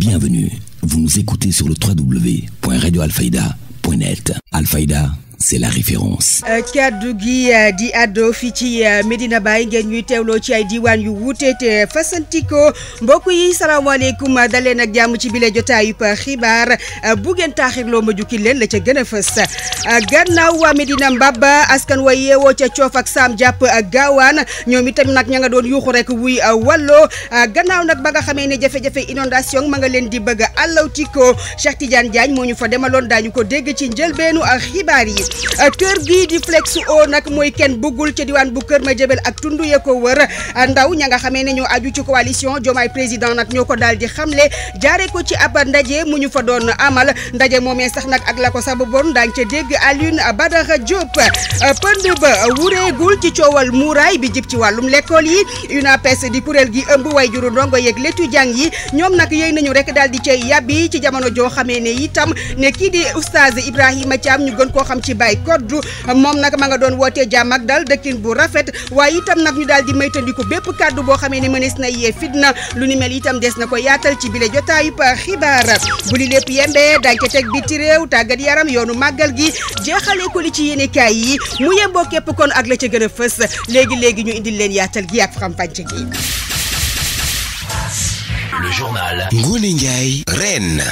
Bienvenue, vous nous écoutez sur le www.radioalfayda.net. Alfayda, c'est la référence. kaddu gi di addo fii ci Medina Baye ngeen ñuy teewloo ci ay diwaan yu wuute te fasantikoo mbokk yi salaamaaleykum daleen ak jàmm ci bile jotaayub xibaar bu ngeen taaxirloo ma jukki leen la ca gën a fës gannaaw waa Medina Mbaba askan wa yeewoo ca Coof ak Saam jàpp gaawaan ñoom itam nag ña nga doon yuuxu rek wuy walloo gannaaw nag ba nga xamee ne jafe-jafe inondation ma nga leen di bëgg allawtikoo Cheikh Tidiane Diagne moo ñu fa demaloon daañu ko dégg ci njëlbeenu xibaar yi. kër gii di Flex O nag mooy kenn bëggul ca diwaan bu Kër Madiabel ak tundu ya ko wër ndaw ña nga xamee ne ñoo aju ci coalition Diomaye président nag ñoo ko daal di xamle jaare ko ci ab ndaje mu ñu fa doon amal ndaje moomee sax nag ak la ko sababoon daañu ca dégg Alioune Badara Diop pënd ba wureegul ci coowal muuraay bi jib ci wàllum l'école yi UNAPES di kuréel gi ëmb way juru ndongo yeeg l'étudiant yi ñoom nag yéy nañu rek daal di cay yàbbi ci jamono joo xamee ne itam ne kii di oustaz Ibrahima Thiam ñu gën koo xam ci Baye Koddu moom nag ma nga doon wootee jàmm ak dal dëkkin bu rafet waaye itam nag ñu daal di maytandiku bépp kàddu boo xamee ne mënees na yee fitna lu ni mel itam des na ko yaatal ci bile jotaayub xibaar bu li lépp yembee dañ ca teg biti réew tàggat yaram yoonu màggal gi jeexalee ko li ci yéenekaay yi mu yemboo képp kon ak la ca gën a fës léegi-léegi ñu indil leen yaatal gi ak faram-fàcce gi. Le journal Ngoné Ndiaye Reine.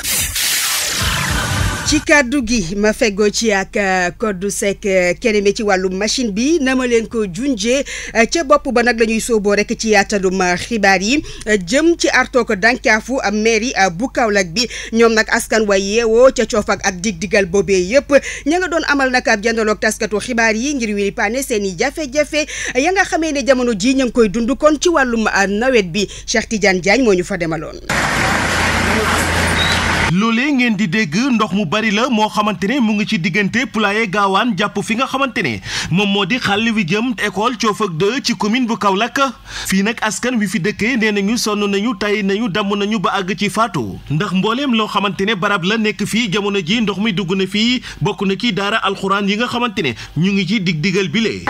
ci kàddu gi ma feggoo ci ak Codou Seck keneen ci wàllum machine bi na ma leen ko junjee ca bopp ba nag la ñuy sooboo rek ci yaatalum xibaar yi jëm ci artoo ko dànkaafu mairie bu Kaolack bi ñoom nag askan wa yeewoo ca Coof ak dig-digal boobee yëpp ña nga doon amal nag ab jandaloog taskatu xibaar yi ngir wiri paane seen i jafe-jafe ya nga xamee ne jamono ji ña ngi koy dund kon ci wàllum nawet bi Cheikh Tidiane Diagne moo ñu fa demaloon. loolee ngeen di dégg ndox mu bari la moo xamante ne mu ngi ci diggante Poulaye Gaawaan jàpp fi nga xamante ne moom moo di xàll wi jëm école Coof ak 2 ci commune bu Kaolack fii nag askan wi fi dëkkee nee nañu sonn nañu tay nañu damm nañu ba àgg ci faatu ndax mbooleem loo xamante ne barab la nekk fii jamono ji ndox mi dugg na fii bokk na ci daara alxuraan yi nga xamante ne ñu ngi ci dig-digal bile.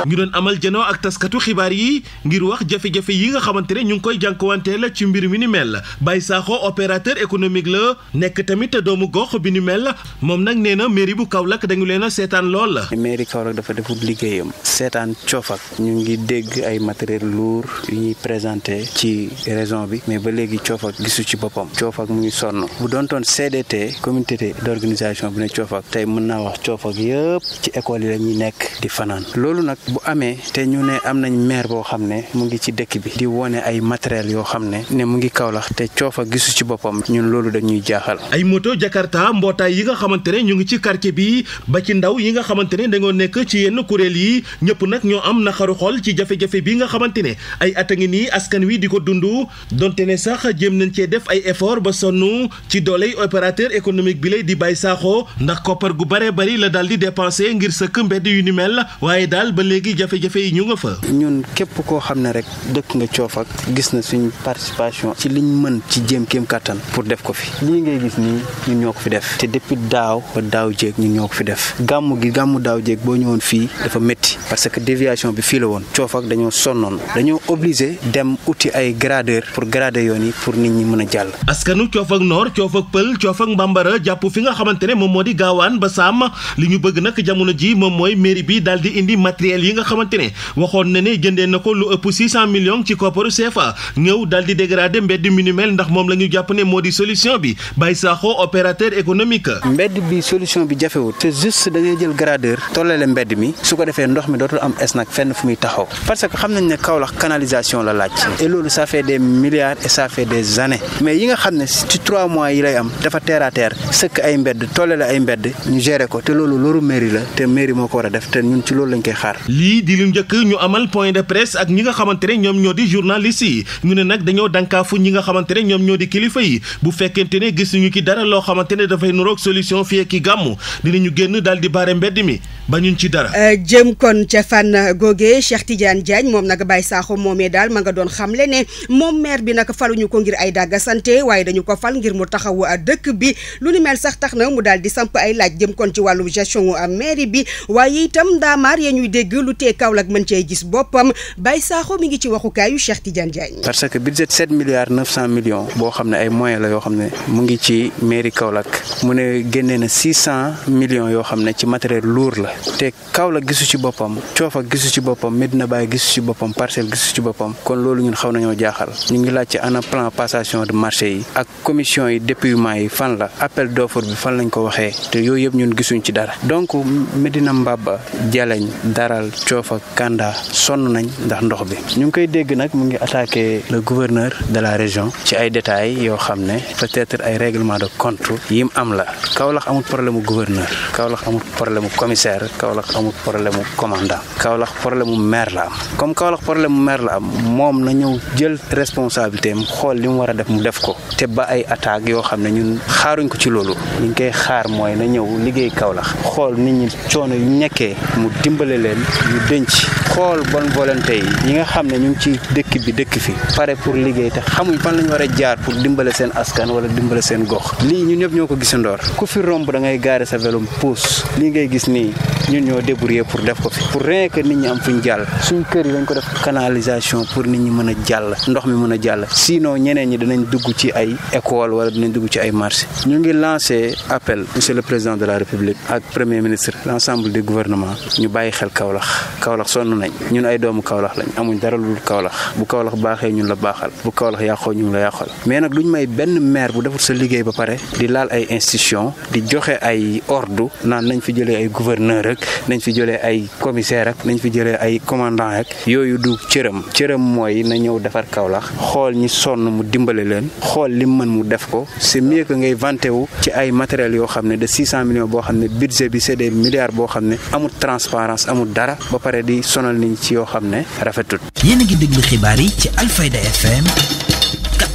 ñu doon amal janoo ak taskatu xibaar yi ngir wax jafe-jafe yi nga xamante ne ñu ngi koy jànkuwanteel ci mbir mi ni mel Baye Sakho opérateur économique la nekk tamit doomu gox bi ni mel moom nag nee na mairie bu Kaolack dañu leen a seetaan lool la. mairie Kaolack dafa defut liggéeyam seetaan Coof ak ñu ngi dégg ay matériel lourd yu ñuy présenté ci région bi mais ba léegi Coof ak gisu ci boppam Coof ak mu ngi sonn bu doontoon CDT comité d'organisation bu ne Coof ak tey mën naa wax Coof ak yëpp ci école yi la ñuy nekk di fanaan loolu nag bu amee te ñu ne am nañ maire boo xam ne mu ngi ci dëkk bi di wone ay matériel yoo xam ne mu ngi Kaolack te Coof ak gisu ci boppam ñun loolu dañuy jaaxal. ay moto Jakarta mbootaay yi nga xamante ne ñu ngi ci quartier bi ba ci ndaw yi nga xamante ne dañoo nekk ci yenn kuréel yi ñëpp nag ñoo am naxaru xol ci jafe-jafe bi nga xamante ne ay at a ngi nii askan wi di ko dund donte ne sax jéem nañ cee def ay effort ba sonn ci dooley opérateur économique bi lay di Baye Sakho ndax koppar gu bare bari la daal di dépensé ngir sëkk mbedd yu ni mel waaye daal ba léegi jafe-jafe yi ñu nga fa. ñun képp koo xam ne rek dëkk nga Coof ak gis na suñu participation ci liñ mën ci jéem kéem kattan pour def ko fi lii ngay gis nii ñun ñoo ko fi def te depuis daaw ba daaw jéeg ñun ñoo ko fi def gàmmu daaw jéeg boo ñëwoon fii dafa métti parce que déviation bi fii la woon Coof ak dañoo sonnoon dañoo obligé dem uti ay gradeur pour grader yoon yi pour nit ñi mën a jàll. askanu Coof ak Nord Coof ak Pël Coof ak Mbambara jàpp fi nga xamante ne moom moo di Gaawaan ba Saam li ñu bëgg nag jamono ji moom mooy mairie bi daal di indi matériel yi nga xamante ne waxoon na ne jëndee na ko lu ëpp 600 millions ci kopparu CFA ñëw daal di dégrader mbedd mi ni mel ndax moom la ñu jàpp ne moo di solution bi Baye Sakho opérateur économique. mbedd bi solution bi jafewut c'est juste da ngay jël gradeur tollale mbedd mi su ko defee ndox mi dootul am es nag fenn fu muy taxaw parce que xam nañ ne Kaolack canalisation la laaj et loolu ça fait des milliards et ça fait des années mais yi nga xam ne ci 3 mois yi lay am dafa terre à terre sëkk ay mbedd tollale ay mbedd ñu gérer ko te loolu loru mairie la te mairie moo ko war a def te ñun ci loolu lañ koy xaar. lii di lu njëkk ñu amal point de presse ak ñi nga xamante ne ñoom ñoo di journalistes yi ñu ne nag dañoo dànkaafu ñi nga xamante ne ñoom ñoo di kilifa yi bu fekkente ne gis ñu ki dara loo xamante ne dafay nuroog solution fii ak gàmmu dinañu génn daal di baare mbedd mi ba ñun ci dara. jëm kon ca fan googee Cheikh Tidiane Diagne moom nag Baye Sakho moomee daal ma nga doon xamle ne moom maire bi nag faluñu ko ngir ay dàgga santé waaye dañu ko fal ngir mu taxawu dëkk bi lu ni mel sax tax na mu daal di samp ay laaj jëm kon ci wàllum gestion mairie bi waaye yi itam ndaamaar ya ñuy dégg lu tee Kaolack mën cee gis boppam Baye Sakho mi ngi ci waxukaayu Cheikh Tidiane Diagne. parce que budget 7 milliards 900 millions boo xam ne ay moyens la yoo xam ne mu ngi ci mairie Kaolack mu ne génnee na 600 millions yoo xam ne ci matériel lourd la te Kaolack gisu ci boppam Coofa gisu ci boppam Medina Baye gisu ci boppam Parcelles gisu ci boppam kon loolu ñun xaw nañoo jaaxal ñu ngi laaj ci ana plan passation de marché yi ak commission yi dépouillement yi fan la appel d'offre bi fan lañ ko waxee te yooyu yëpp ñun gisuñ ci dara donc Medina Mbaba Jaleñ Daral Coofa Kanda sonn nañ ndax ndox bi ñu ngi koy dégg nag mu ngi attaqué le gouverneur de la région ci ay détails yoo xam ne peut-être ay règlement de compte yim am la Kaolack amul problème mu gouverneur Kaolack amul problème mu commissaire Kaolack amul problème mu commandant Kaolack problème mu maire la am comme Kaolack problème mu maire la am moom na ñëw jël responsabilité am xool li mu war a def mu def ko te ba ay attaques yoo xam ne ñun xaaruñ ko ci loolu li ñu koy xaar mooy na ñëw liggéey Kaolack xool nit ñi coono yu nekkee mu dimbale leen ñu denc xool bonne volonté yi nga xam ne ñu ngi ci dëkk fi pare pour liggéey te xamuñ fan la ñu war a jaar pour dimbale seen askan wala dimbale seen gox lii ñun ñëpp ñoo ko gisandoor ku fi romb da ngay gaare sa vélo pousse lii ngay gis nii ñun ñoo débrouiller pour def ko fi pour rien que nit ñi am fuñ jàll suñ kër yi dañ ko def canalisation pour nit ñi mën a jàll ndox mi mën a jàll sinon ñeneen ñi dinañ dugg ci ay école wala dinañ dugg ci ay marché ñu ngi lancé appel monsieur le président de la république ak premier ministre l'ensemble du gouvernement ñu bàyyi xel Kaolack sonn nañ ñun ay doomu Kaolack lañ amuñ dara lu dul Kaolack bu Kaolack baaxee ñun la baaxal bu Kaolack yàqoo ñun la yàqal mais nag duñ may benn maire bu deful sa liggéey ba pare di laal ay institution di joxe ay ordre naan nañ fi jëlee ay gouverneur rek nañ fi jëlee ay commissaire rek nañ fi jëlee ay commandant rek yooyu du cëram mooy na ñëw defar Kaolack xool ñi sonn mu dimbale leen xool li mën mu def ko c'est mieux que ngay vanté wu ci ay matériels yoo xam ne de 600 millions boo xam ne budget bi c'est des milliards boo xam ne amul transparence amul dara ba pare di sonal nit ñi ci yoo xam ne rafetul. yéen a ngi déglu xibaar yi ci Alfayda FM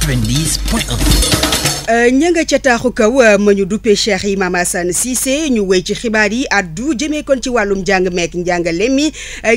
90.1. ña nga ca taaxu kaw ma ñu duppee Cheikh Imam Assane Cissé ñu wéy ci xibaar yi addu jëmee kon ci wàllum njàng meek njàngale mi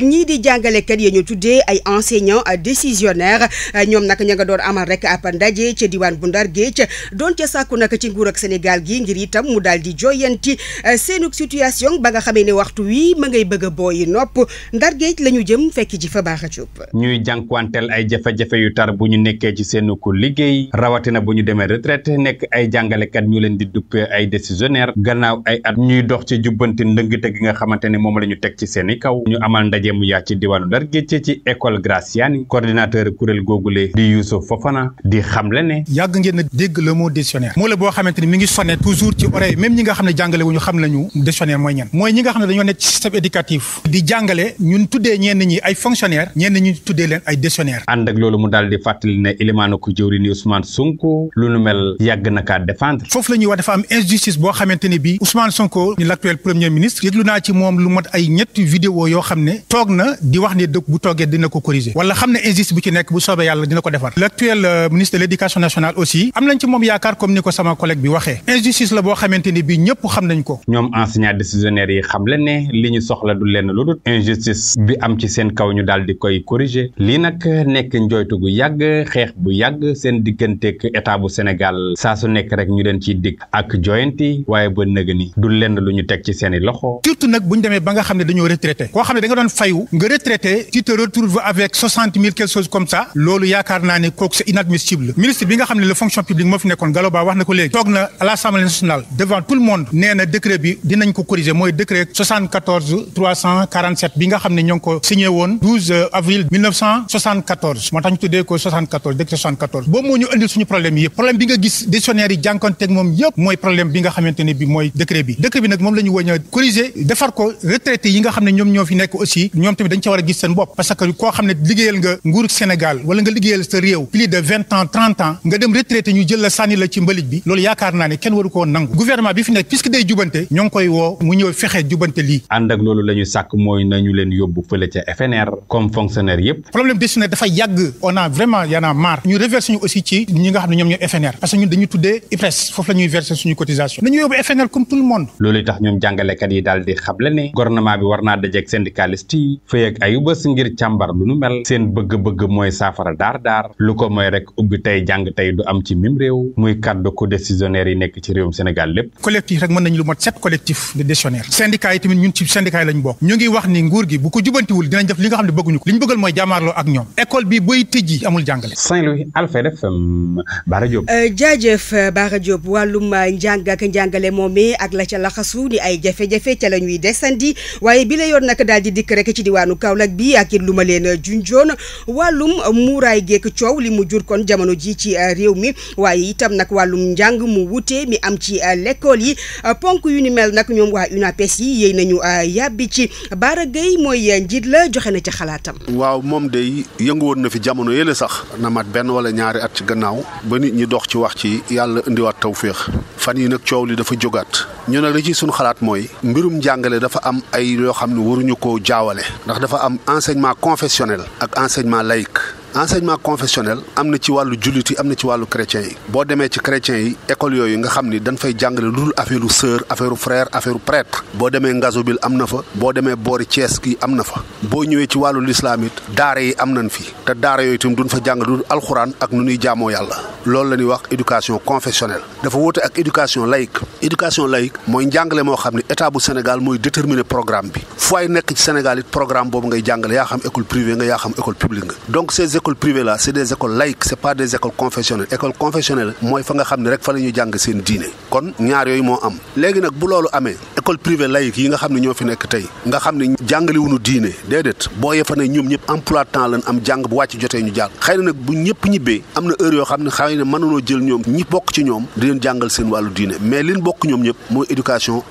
ñii di jàngalekat ya ñu tuddee ay enseignants décisionnaires ñoom nag ña nga doon amal rek ab ndaje ca diwaan bu Ndar Géej doon ca sàkku nag ci nguur ak Sénégal gi ngir itam mu daal di joyanti seenug situation ba nga xamee ne waxtu wi ma ngay bëgg a booyi nopp Ndar Géej la ñu jëm fekk ji fa baax a cuub ñuy jànkuwanteel ay jafe-jafe yu tar bu ñu nekkee ci seenu ko liggéey rawatina bu ñu demee retraite nekk ay jàngalekat ñu leen di duppee ay décisionnaire gannaaw ay at ñuy dox ci jubbanti ndëngte gi nga xamante ne moom la ñu teg ci seeni kaw ñu amal ndaje mu yaa ci diwaanu Ndar Géej ci école Graciani coordinateur kuréel googule di Youssouf Fofana di xamle ne yàgg ngeen a dégg le mot décisionnaire moo la boo xamante ni mi ngi sonné toujours ci oreille même ñi nga xam ne jàngale wu ñu xam nañu décisionnaire mooy ñan mooy ñi nga xam ne dañoo nekk ci système éducatif di jàngale ñun tuddee ñenn ñi ay fonctionnaire ñenn ñi tuddee leen ay décisionnaire ànd ak loolu mu daal di fàttali ne ilimaanu ko jëwriñ Ousmane Sonko lu nu mel yàgg na kaa défendre foofu la ñuy wax dafa am injustice boo xamante ne bii Ousmane Sonko ni l'actuel premier ministre yëglu naa ci moom lu mot ay ñetti vidéo yoo xam ne toog na di wax ne dëkk bu toogee dina ko corriger wala xam ne injustice bu ci nekk bu soobee yàlla dina ko defar l'actuel ministre de l'éducation nationale aussi am nañ ci moom yaakaar comme ni ko sama collègue bi waxee injustice la boo xamante ne bii ñëpp xam nañ ko ñoom enseignants décisionnaires yi xam le ne li ñu soxla du lenn lu dul injustice bi am ci seen kaw ñu daal di koy corriger lii nag nekk njooytu gu yàgg xeex bu yàgg seen digganteeg état bu Sénégal saa su nekk rek ñu leen ciy dig ak joyanti waaye ba nëga ni du lenn lu ñu teg ci seeni loxo surtout nag bu ñu demee ba nga xam ne dañoo retraité koo xam ne da nga doon fayu nga retraité tu te retrouves avec 60 000 quelque chose comme ça loolu yaakaar naa ne kooku c'est inadmissible ministre bi nga xam ne la fonction publique moo fi nekkoon Gallo Ba wax na ko léegi toog na à l'Assemblée nationale devant tout le monde nee na décret bi dinañ ko corriger mooy décret 74 347 bi nga xam ne ñoo ngi ko signé woon 12 avril 1974 moo tax ñu tuddee ko 74 décret 74 boobu moo ñu indil suñu problème yi yëpp problème bi nga gis décisionnaire yi jànkonteeg moom yëpp mooy problème bi nga xamante ne bi mooy décret bi nag moom la ñu woñ a corriger defar ko retraité yi nga xam ne ñoom ñoo fi nekk aussi ñoom tamit dañ ca war a gis seen bopp parce que koo xam ne liggéeyal nga nguuru Sénégal wala nga liggéeyal sa réew plus de 20 ans 30 ans nga dem retraité ñu jël la sànni la ci mbalit bi loolu yaakaar naa ne kenn waru koo nangu gouvernement bi fi nekk puisque day jubante ñoo ngi koy woo mu ñëw fexe jubante lii ànd ak loolu la ñu sàkk mooy nañu leen yóbbu fële ca FNR comme fonctionnaire yëpp problème décisionnaire dafa yàgg on a vraiment y en a marre ñu reversé ñu aussi ci ñi nga xam ne ñoom ñooy FNR parce que ñun dañuy tuddee IPRES foofu la ñuy verser suñu cotisation nañu yóbbu FNR comme tout le monde. loolu tax ñoom jàngalekat yi daal di xamle ne gouvernement bi war naa dajeek syndicaliste yi fay ak ayu bés ngir càmbar lu nu mel seen bëgg-bëgg mooy saafara daar lu ko mooy rek ubbi tey jàng tey du am ci mim réew muy kàddu ko décisionnaire yi nekk ci réewum Sénégal lépp. collectif rek mën nañu lu mot 7 collectifs de décisionnaires syndicat yi tamit ñun ci syndicat yi lañ bokk ñu ngi wax ni nguur gi bu ko jubantiwul dinañ def li nga xam ne bëgguñu ko li ñu bëggal mooy jàmmaarloo ak ñoom école bi boy tëjji amul jàngale. Saint-Louis Alfayda FM Bara Diop. jaajëf Bara Diop wàllum njàng ak njàngale moomee ak la ca laxasu ni ay jafe-jafe ca la ñuy desandi waaye bi la yoon nag daal di dikk rek ci diwaanu Kaolack bi ak it lu ma leen junjoon wàllum muuraay geek coow li mu jur kon jamono ji ci réew mi waaye itam nag wàllum njàng mu wute mi am ci l'école yi ponk yu ni mel nag ñoom waa UNAPES yi yéey nañu yàbbi ci Bara Gueye mooy njiit la joxe na ci xalaatam. waaw moom day yëngu woon na fi jamono yële sax na mat benn wala ñaari at ci gannaaw ba nit ñi dox ci wax ci yàlla indiwaat tawféex fan yi nag coow li dafa jógaat ñu ne la ci suñu xalaat mooy mbirum njàngale dafa am ay yoo xam ne waruñu koo jaawale ndax dafa am enseignement confessionnel ak enseignement laïque. enseignement confessionnel am na ci wàllu jullit yi am na ci wàllu chrétien yi boo demee ci chrétien yi école yooyu nga xam ni dañ fay jàngale lu dul affaire u sœur affaire u frère affaire u prêtre boo demee Ngazobil am na fa boo demee boori Thiès gi am na fa boo ñëwee ci wàllu lislaam it daara yi am nañ fi te daara yooyu itam duñ fa jàng lu dul alxuraan ak nu ñuy jaamoo yàlla loolu la ñuy wax éducation confessionnelle dafa wóote ak éducation laïque mooy njàngale moo xam ne état bu Sénégal mooy déterminer programme bi fu ay nekk ci Sénégal it programme boobu ngay jàngale yaa xam école privée nga yaa xam école publique nga donc écoles privées là c'est des écoles laïques c'est pas des écoles confessionnelles école confessionnelle mooy fa nga xam ne rek fa la ñuy jàng seen diine kon ñaar yooyu moo am léegi nag bu loolu amee école privée laïque yi nga xam ne ñoo fi nekk tey nga xam ne jàngaliwuñu diine déedéet boo yefa ne ñoom ñëpp emploi temps lañ am jàng bu wàcc jotee ñu jàng xëy na nag bu ñëpp ñibbee am na heure yoo xam ne xëy na mënunoo jël ñoom ñi bokk ci ñoom di leen jàngal seen wàllu diine mais liñ bokk ñoom ñëpp mooy éducation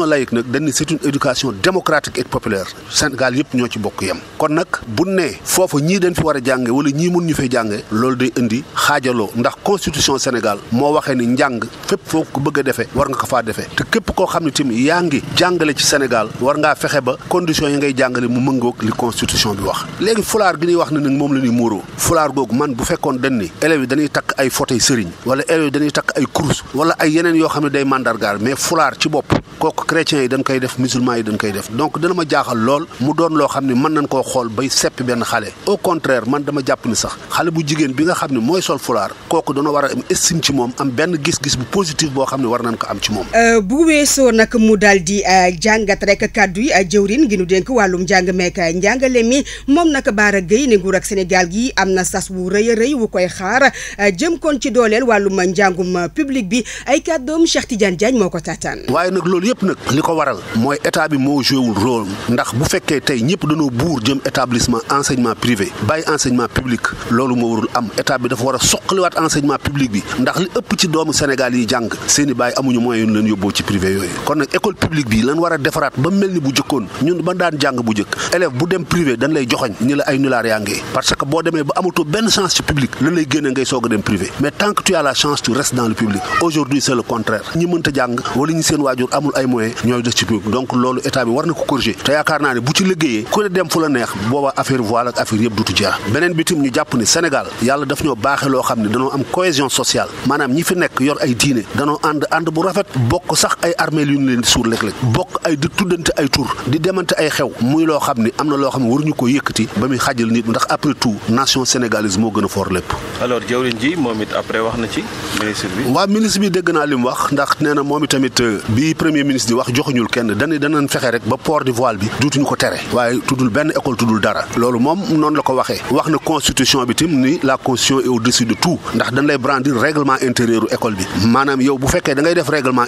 laïque nag dañ ne c'est une éducation démocratique et populaire Sénégal yëpp ñoo ci bokk yem kon nag bu ne foofu ñii dañ fi war a jànge wala ñii mun ñu fay jànge loolu day indi xaajaloo ndax constitution Sénégal moo waxee ni njàng fépp foo ko bëgg a defee war nga ko faa defee te képp koo xam ne tamit yaa ngi jàngale ci Sénégal war ngaa fexe ba conditions yi ngay jàngale mu mëngoog li constitution bi wax léegi fulaar gi ñuy wax ne nag moom la ñuy muuroo fulaar googu man bu fekkoon dañ ni élèves yi dañuy takk ay fauteuil sëriñ wala élèves yi dañuy takk ay kurus wala ay yeneen yoo xam ne day mandargaal mais fulaar ci bopp kooku chrétiens yi dañ koy def musulmans yi dañ koy def donc dana ma jaaxal lool mu doon loo xam ne mën nañ koo xool bay seppi benn xale au contraire man dama jàpp ni sax xale bu jigéen bi nga xam ne mooy sol fulaar kooku dana war a am estime ci moom am benn gis-gis bu positif boo xam ne war nañ ko am ci moom. bu weesoo nag mu daal di jàngat rek kàddu yi jëwrin gi nu dénk wàllum njàng meek njàngale mi moom nag Bara Gueye ne nguur ak Sénégal gi am na sas wu rëy a rëy wu koy xaar jëm kon ci dooleel wàllum njàngum public bi ay kàddoom Cheikh Tidiane Diagne moo ko taataan. waaye nag loolu yëpp nag li ko waral mooy état bi moo joué wul rôle ndax bu fekkee tey ñëpp dañoo buur jëm établissement enseignement privé bàyyi enseignement public loolu moo warul am état bi dafa war a soqaliwaat enseignement public bi ndax li ëpp ci doomu Sénégal yi jàng seeni bàyyi amuñu moyen yu leen yóbboo ci privé yooyu kon nag école publique bi lan war a defaraat ba mel ni bu jëkkoon ñun ba daan jàng bu jëkk élève bu dem privé dañ lay joxoñ ni la ay nulaar yaa ngi parce que boo demee ba amatoo benn chance ci public lan lay génne ngay soog a dem privé mais tant que tu as la chance tu restes dans le public aujourd'hui c'est le contraire ñi mënta jàng wala ñi seen waajur amul ay moyens ñooy des ci public donc loolu état bi war na ko corriger te yaakaar naa ne bu ci liggéeyee ku ne dem fu la neex booba affaire voile ak affaire yëpp dutu jeex beneen bitim ñu jàpp ni Sénégal yàlla daf ñoo baaxee loo xam ne danoo am cohésion sociale maanaam ñi fi nekk yor ay diine danoo ànd bu rafet bokk sax ay armeel yu ñu leen di suur léeg-léeg bokk ay di tuddante ay tur di demante ay xew muy loo xam ni am na loo xam ne waruñu ko yëkkati ba muy xajal nit ndax après tout nation sénégalaise moo gën a fort lépp. alors jawriñ ji moom it après wax na ci ministre bi. waaw ministre bi dégg naa li mu wax ndax nee na moom itamit bi premier ministre di wax joxuñul kenn danañ fexe rek ba port du voile bi duutuñu ko tere waaye tuddul benn école tuddul dara loolu moom noonu la ko waxee wax na constitution bi tim ni la constitution est au-dessus de tout ndax dañ lay brandir règlement intérieur u école bi maanaam yow bu fekkee da ngay def règlement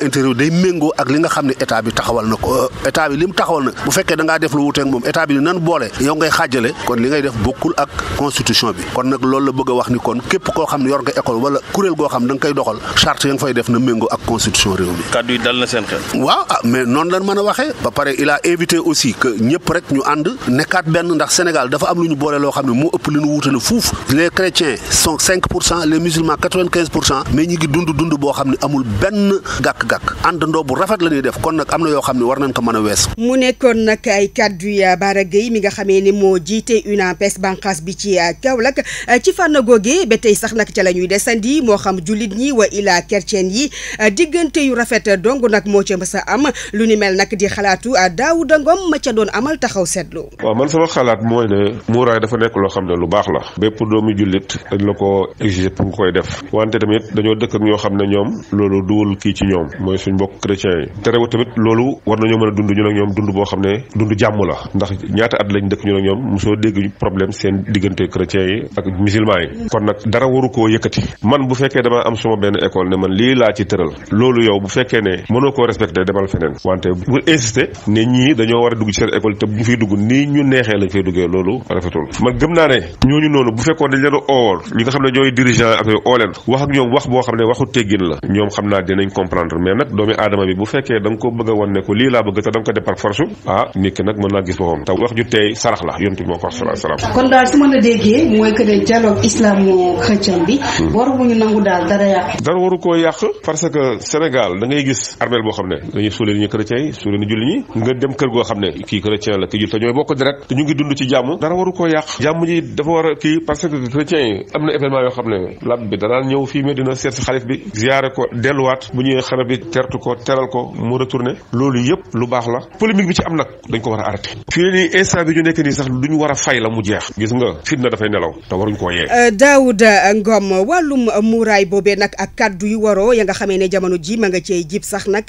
intérieur day méngoo ak li nga xam ne état bi taxawal na ko état bi li mu taxawal nag bu fekkee da ngaa def lu wuuteeg moom état bi ni nan boole yow ngay xaajale kon li ngay def bokkul ak constitution bi kon nag loolu la bëgg a wax ni kon képp koo xam ne yor nga école wala kuréel goo xam da nga koy doxal charte ya nga fay def na méngoo ak constitution réew mi. kàddu yi dal na seen xel. waaw mais noonu lañ mën a waxee ba pare il a invité aussi que ñëpp rek ñu ànd nekkaat benn ndax Sénégal dafa am lu ñu boole loo xam ne moo ëpp li ñu wuutale fuuf les chrétiens sont 5% les musulmans 95% mais ñi ngi dund boo xam ne amul benn gàkk-gàkk jàkk àndandoo bu rafet la ñuy def kon nag am na yoo xam ne war nañ ko mën a wees. mu nekkoon nag ay kaddu ya Bara Gueye mi nga xamee ni moo jiite UNAPES bànqaas bi ci Kaolack ci fànn googe ba tey sax nag ca la ñuy desandi moo xam jullit ñi wa ila chrétien yi diggante yu rafet dong nag moo ca mës a am lu ni mel nag di xalaatu Daouda Ngom ma ca doon amal taxaw seetlu. waaw man sama xalaat mooy ne muuraay dafa nekk loo xam ne lu baax la bépp doomu jullit dañ la ko exiger pour nga koy def wante tamit dañoo dëkk ak ñoo xam ne ñoom loolu duwul kii ci ñoom mooy suñ mbokk chrétien yi terewul tamit loolu war nañoo mën a dund ñu ak ñoom dund boo xam ne dund jàmm la ndax ñaata at lañ dëkk ñu ak ñoom mosoo dégg problème seen diggante chrétien yi ak musulman yi kon nag dara waru koo yëkkati man bu fekkee dama am suma benn école ne man lii laa ci tëral loolu yow bu fekkee ne mënoo koo respecté demal feneen wante bu insister ne ñii dañoo war a dugg ci seen école te bu ñu fiy dugg nii ñu neexee lañ fay duggee loolu rafetul man gëm naa ne ñooñu noonu bu fekkoon dañ leen a oowal ñi nga xam ne ñooy dirigeant ak yooyu oo leen wax ak ñoom wax boo xam ne waxu teggin la ñoom xam naa dinañ comprendre mais nag doomi aadama bi bu fekkee da nga ko bëgg a wan ne ko lii laa bëgg te da nga ko def par force nit ki nag mën naa gis boppam te wax ju teey sarax la yontu moo ko wax sallallahu alayhi wasallam kon daal su ma la déggee mooy que ne dialogue islamo-chrétien bi waruñu nangu daal dara yàq dara waru koo yàq parce que Sénégal da ngay gis armeel boo xam ne dañuy suulee ni ñu chrétiens yi suulee ni julli ñi nga dem kër goo xam ne kii chrétien la kii jul te ñooy bokk direct te ñu ngi dund ci jàmm dara waru koo yàq jàmm ji dafa war a kii parce que chrétiens yi am na événement yoo xam ne lab bi danaan ñëw fii mais dina seet si xalif bi ziyaare ko delluwaat bu ñëwee xalif bi tertu ko teral ko mu retourné loolu yëpp lu baax la polémique bi ci am nag dañ ko war a arrêté fii ne nii instant bi ñu nekk nii sax duñu war a fay la mu jeex gis nga fitna dafay nelaw te waruñ koo yee. Daouda Ngom wàllum muuraay boobee nag ak kaddu yu waroo ya nga xamee ne jamono ji ma nga cey jib sax nag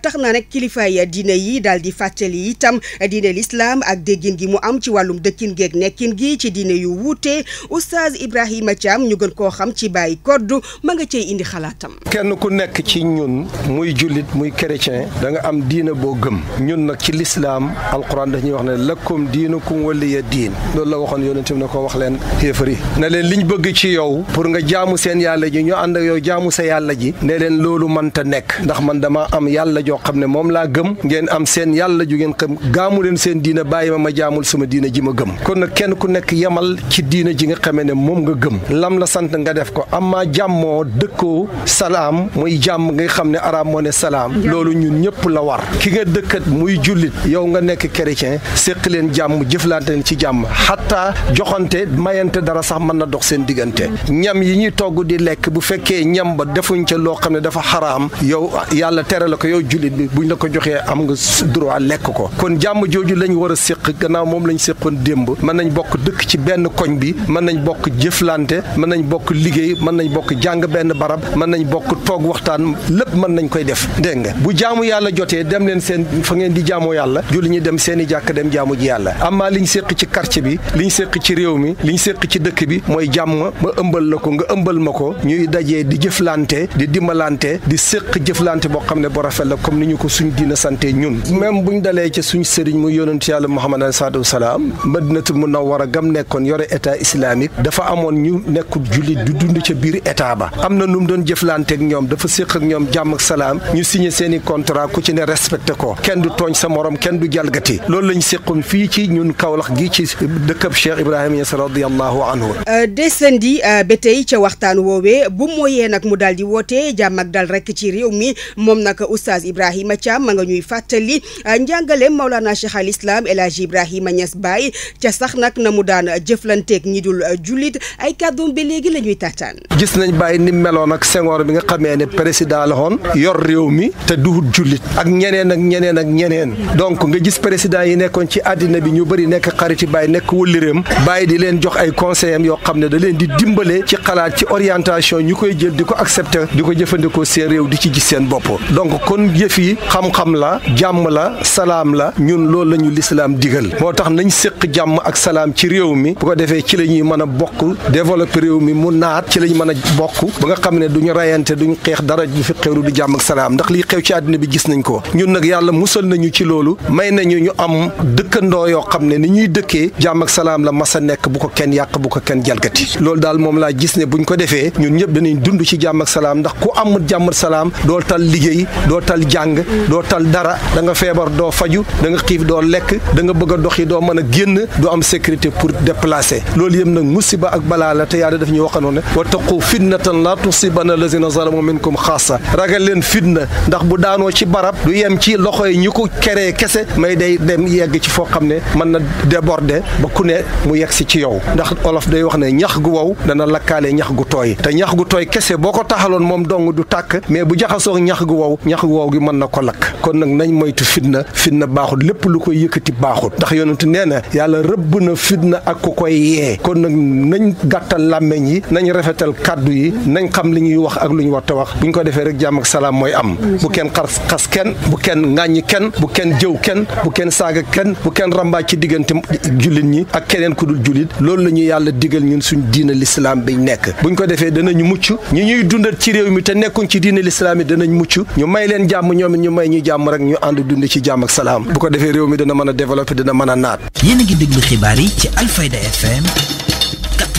tax na nag kilifaay diine yi daal di fàttali itam diine l'islam ak déggin gi mu am ci wàllum dëkkin geeg nekkin gi ci diine yu wuute oustaz Ibrahima Thiam ñu gën koo xam ci Baye Koddu ma nga cey indi xalaatam. kenn ku nekk ci ñun muy jullit muy chrétien da nga am diine boo gëm ñun nag ci l'islam alquran dañuy wax ne lakum diinukum waliya diin loolu la waxoon yonent bi ne ko wax leen xéefari ne leen liñ bëgg ci yow pour nga jaamu seen yàlla ji ñu ànd ak yow jaamu sa yàlla ji ne leen loolu mënta nekk ndax man dama am yàlla joo xam ne moom laa gëm ngeen am seen yàlla ju ngeen xam gaamu leen seen diine bàyyi ma jaamul sama diine ji ma gëm kon nag kenn ku nekk yemal ci diine ji nga xamee ne moom nga gëm lam la sant nga def ko amma jàmmoo dëkkoo salaam muy jàmm nga xam ne arab moo ne salaam loolu ñun ñëpp la war ki nga dëkkat muy jullit yow nga nekk chrétien séq leen jàmm jëflante leen ci jàmm xataa joxante mayante dara sax mën na dox seen diggante ñam yi ñuy togg di lekk bu fekkee ñam ba defuñ ca loo xam ne dafa xaraam yow yàlla tere la ko yow jullit bi buñ la ko joxee am nga droit lekk ko kon jàmm jooju lañ war a séq gannaaw moom lañ séqoon démb mën nañ bokk dëkk ci benn koñ bi mën nañ bokk jëflante mën nañ bokk liggéey mën nañ bokk jàng benn barab mën nañ bokk toog waxtaan lépp mën nañ koy def dégg nga bu jaamu yàlla jotee dem leen seen fa ngeen di jaamoo yàlla julli ñi dem seen i jàkk dem jaamu ji yàlla amaa liñ séq ci quartier bi liñ séq ci réew mi liñ séq ci dëkk bi mooy jàmm ma ëmbal la ko nga ëmbal ma ko ñuy dajee di jëflante di dimbalante di séq jëflante boo xam ne bu rafet la comme ni ñu ko suñ diina sante ñun même buñ dalee ca suñ sëriñ mu yonent yàlla Muhammad alayhi salaatu wasalaam Madinatul Munawwara gam nekkoon yore état islamique dafa amoon ñu nekkul jullit du dund ca biir état ba am na nu mu doon jëflanteek ñoom dafa séq ak ñoom jàmm ak salaam ñu signé seeni contrat ku ci ne respecté ko kenn du tooñ sa morom kenn du jalgati loolu lañ séqoon fii ci ñun Kaolack gi ci dëkkab Cheikh Ibrahima Niass radiyallahu anhu desandi ba tey ca waxtaan woowee bu mooyee nag mu daal di woote jàmm ak dal rek ci réew mi moom nag oustaz Ibrahima Thiam ma nga ñuy fàttali njàngaleem Maulana Cheikh al Islam El Hadji Ibrahima Niass Baye ca sax nag na mu daan jëflanteeg ñi dul jullit ay kàddoom ba léegi la ñuy taataan. gis nañ Baye ni meloon ak Senghor bi nga xamee ne président la woon yor réew mi te duhut jullit ak ñeneen ak ñeneen ak ñeneen donc nga gis président yi nekkoon ci àddina bi ñu bëri nekk xariti Baye nekk wëllëreem Baye di leen jox ay conseils am yoo xam ne da leen di dimbale ci xalaat ci orientation ñu koy jël di ko accepter di ko jëfandikoo seen réew di ci gis seen bopp donc kon yëf yi xam-xam la jàmm la salaam la ñun loolu la ñu lislaam digal moo tax nañ séq jàmm ak salaam ci réew mi bu ko defee ci la ñuy mën a bokk développer réew mi mu naat ci lañ mën a bokk ba nga xam ne duñu rayante duñu xeex dara du fi xewru du jàmm ak salaam ndax lii xew ci àddina bi gis nañ ko ñun nag yàlla musal nañu ci loolu may nañu ñu am dëkkandoo yoo xam ne ni ñuy dëkkee jàmm ak salaam la masa nekk bu ko kenn yàq bu ko kenn jalgati loolu daal moom laa gis ne buñ ko defee ñun ñëpp danañ dund ci jàmm ak salaam ndax ku amul jàmm ak salaam doo tal liggéey doo tal jàng doo tal dara da nga feebar doo faju da nga xiif doo lekk da nga bëgg a doxi doo mën a génn doo am sécurité pour déplacer loolu yëpp nag musiba ak balaa la te yàlla daf ñu waxanoon ne wattaqu fitnatan la tusibanna lazina zalamu minkum xaasa ragal leen fitna ndax bu daanoo ci barab du yem ci loxo yi ñu ko keree kese may day dem yegg ci foo xam ne mën na déborder ba ku ne mu yegg si ci yow ndax olof day wax ne ñax gu wow dana lakkaale ñax gu tooy te ñax gu tooy kese boo ko taxaloon moom dong du tàkk mais bu jaxasoo ñax gu wow gi mën na ko lakk kon nag nañ moytu fitna baaxut lépp lu koy yëkkati baaxut ndax yonent nee na yàlla rëbb na fitna ak ku koy yee kon nag nañ gàttal làmmeñ yi nañ rafetal kàddu yi nañ xam li ñuy wax ak lu ñu war a wax bu ñu ko defee rek jàmm ak salaam mooy am bu kenn xas kenn bu kenn ŋàññi kenn bu kenn jëw kenn bu kenn saaga kenn bu kenn rambaaj ci diggante jullit ñi ak keneen ku dul jullit loolu la ñu yàlla digal ñun suñ diina lislaam biñ nekk buñ ko defee danañu mucc ñi ñuy dundal ci réew mi te nekkuñ ci diina lislaam yi danañ mucc ñu may leen jàmm ñoom it ñu may ñu jàmm rek ñu ànd dund ci jàmm ak salaam bu ko defee réew mi dana mën a développer dina mën a naat. yéen a ngi déglu xibaar yi ci Alfayda FM